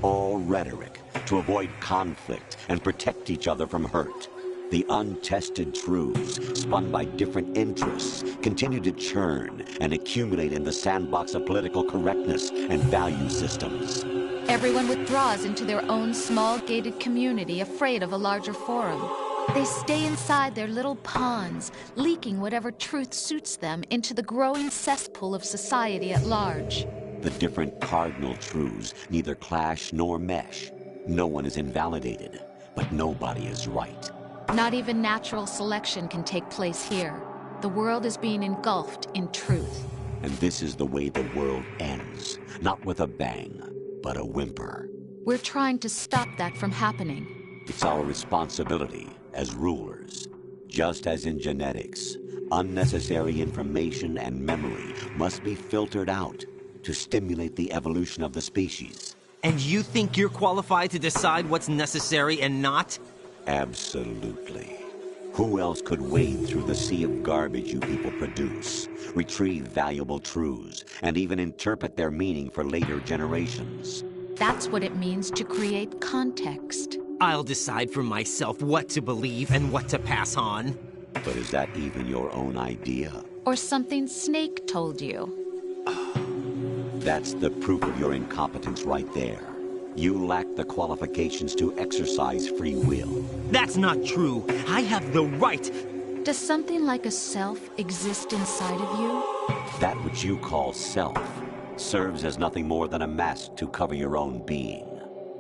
All rhetoric to avoid conflict and protect each other from hurt. The untested truths, spun by different interests, continue to churn and accumulate in the sandbox of political correctness and value systems. Everyone withdraws into their own small gated community, afraid of a larger forum. They stay inside their little ponds, leaking whatever truth suits them into the growing cesspool of society at large. The different cardinal truths neither clash nor mesh. No one is invalidated, but nobody is right. Not even natural selection can take place here. The world is being engulfed in truth. And this is the way the world ends. Not with a bang, but a whimper. We're trying to stop that from happening. It's our responsibility as rulers. Just as in genetics, unnecessary information and memory must be filtered out to stimulate the evolution of the species. And you think you're qualified to decide what's necessary and not? Absolutely. Who else could wade through the sea of garbage you people produce, retrieve valuable truths, and even interpret their meaning for later generations? That's what it means to create context. I'll decide for myself what to believe and what to pass on. But is that even your own idea? Or something Snake told you? That's the proof of your incompetence right there. You lack the qualifications to exercise free will. That's not true. I have the right. Does something like a self exist inside of you? That which you call self serves as nothing more than a mask to cover your own being.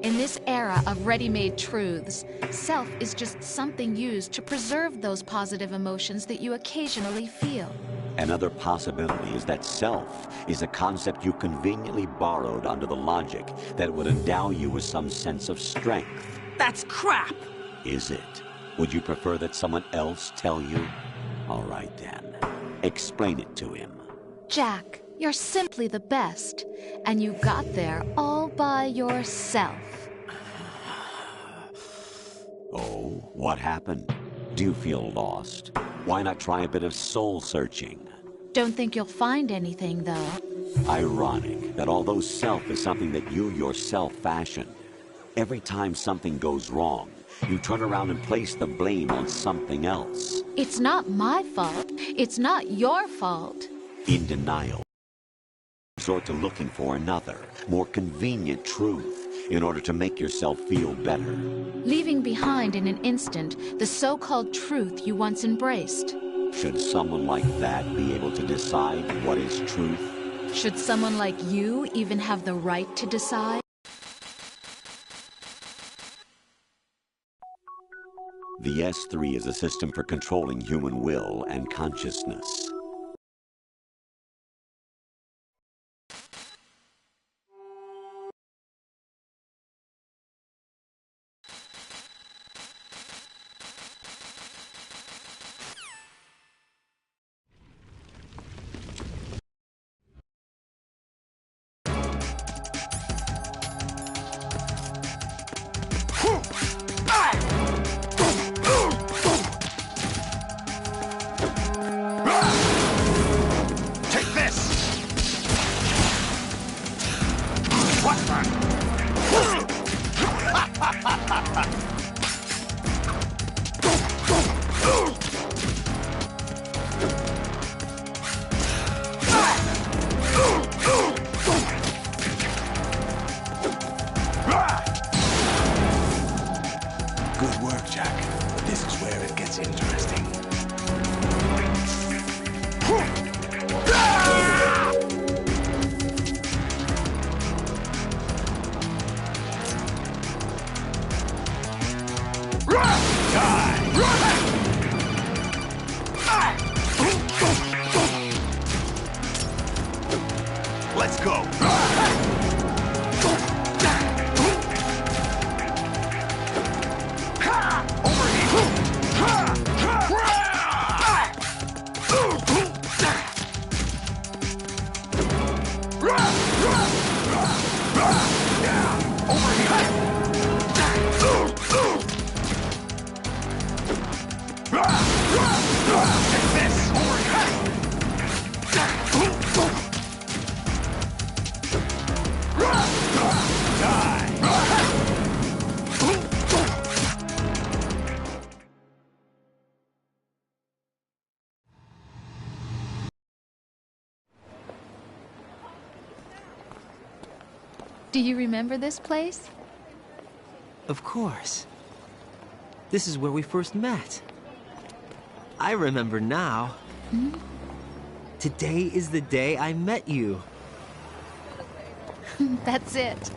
In this era of ready-made truths, self is just something used to preserve those positive emotions that you occasionally feel. Another possibility is that self is a concept you conveniently borrowed under the logic that would endow you with some sense of strength. That's crap! Is it? Would you prefer that someone else tell you? All right then. Explain it to him. Jack, you're simply the best. And you got there all by yourself. Oh, what happened? Do you feel lost? Why not try a bit of soul searching? Don't think you'll find anything, though. Ironic that although self is something that you yourself fashioned, every time something goes wrong, you turn around and place the blame on something else. It's not my fault. It's not your fault. In denial, resort to looking for another, more convenient truth in order to make yourself feel better. Leaving behind in an instant the so-called truth you once embraced. Should someone like that be able to decide what is truth? Should someone like you even have the right to decide? The S3 is a system for controlling human will and consciousness. Good work, Jack. This is where it gets interesting. Let's go. Do you remember this place? Of course. This is where we first met. I remember now. Hmm? Today is the day I met you. That's it.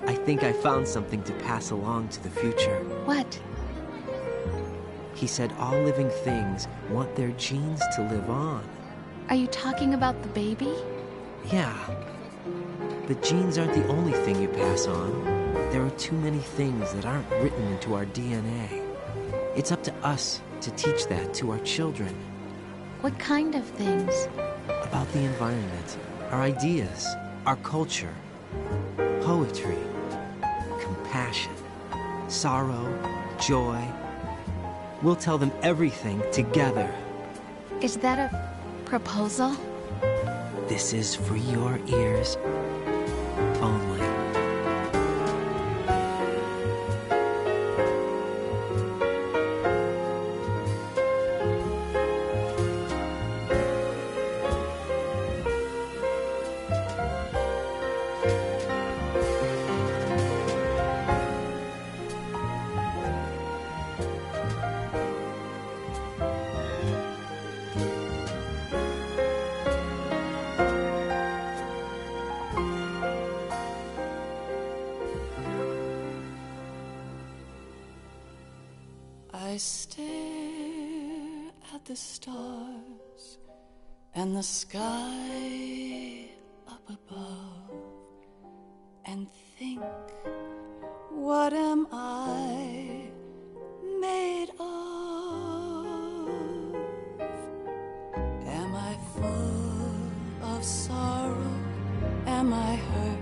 I think I found something to pass along to the future. What? He said all living things want their genes to live on. Are you talking about the baby? Yeah. But genes aren't the only thing you pass on. There are too many things that aren't written into our DNA. It's up to us to teach that to our children. What kind of things? About the environment, our ideas, our culture, poetry, compassion, sorrow, joy. We'll tell them everything together. Is that a proposal? This is for your ears only. I stare at the stars and the sky up above and think, what am I made of? Am I full of sorrow? Am I hurt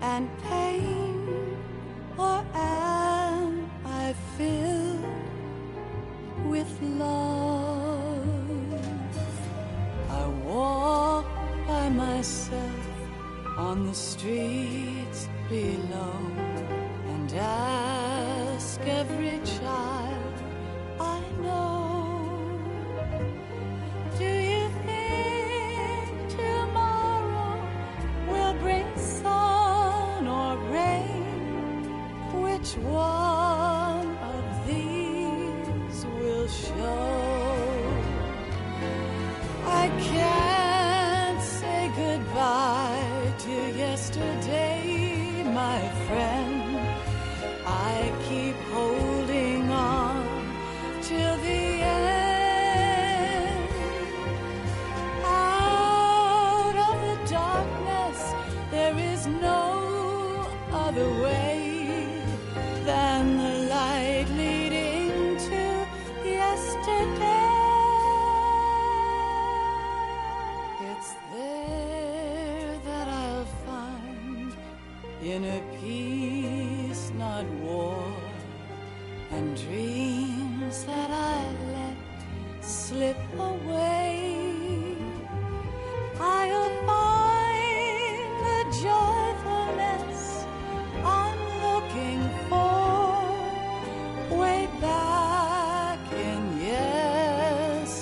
and pain? Or am I filled with love? I walk by myself on the streets below and ask every child I know, do you think tomorrow will bring sun or rain? Which one of these will show? I can't say goodbye to yesterday, my friend. I keep holding on till the end. Out of the darkness, there is no other way than the light leading to yesterday. It's there that I'll find inner peace, not war, and dreams that I let slip away. I'll find the joyfulness I'm looking for way back in yesterday.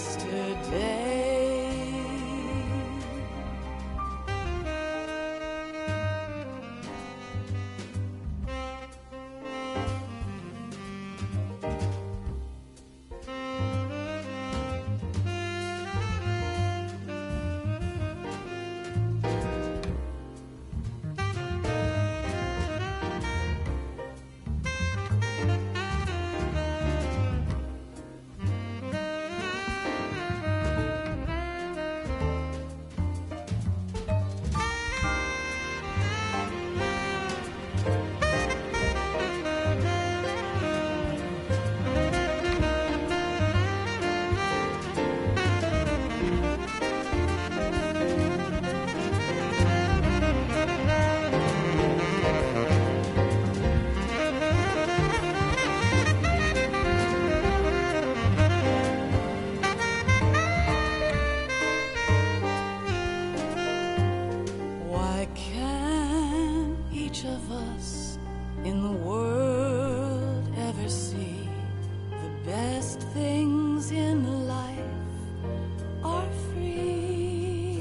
Why can't each of us in the world ever see the best things in life are free?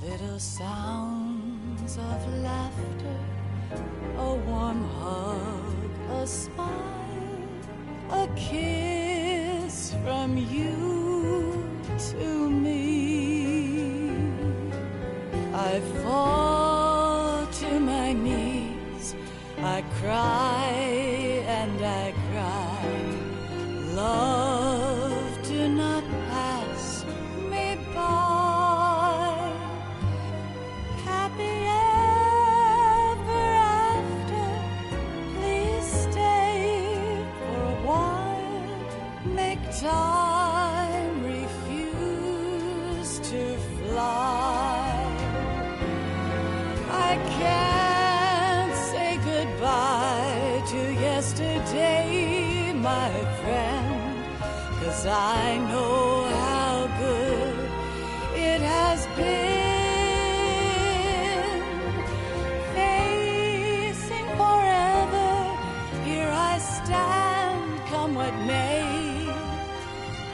Little sounds of laughter, a warm hug, a smile, a kiss from you to me. I fall to my knees, I cry and I cry. Love, do not pass me by. Happy ever after, please stay for a while. Make time refuse to fly. I can't say goodbye to yesterday, my friend, 'cause I know how good it has been. Facing forever, here I stand, come what may.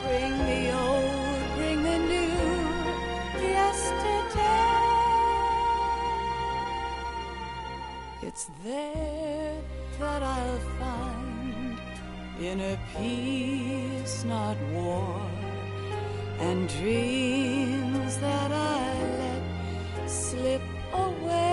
Bring the old, bring the new, yesterday. It's there that I'll find inner peace, not war, and dreams that I let slip away.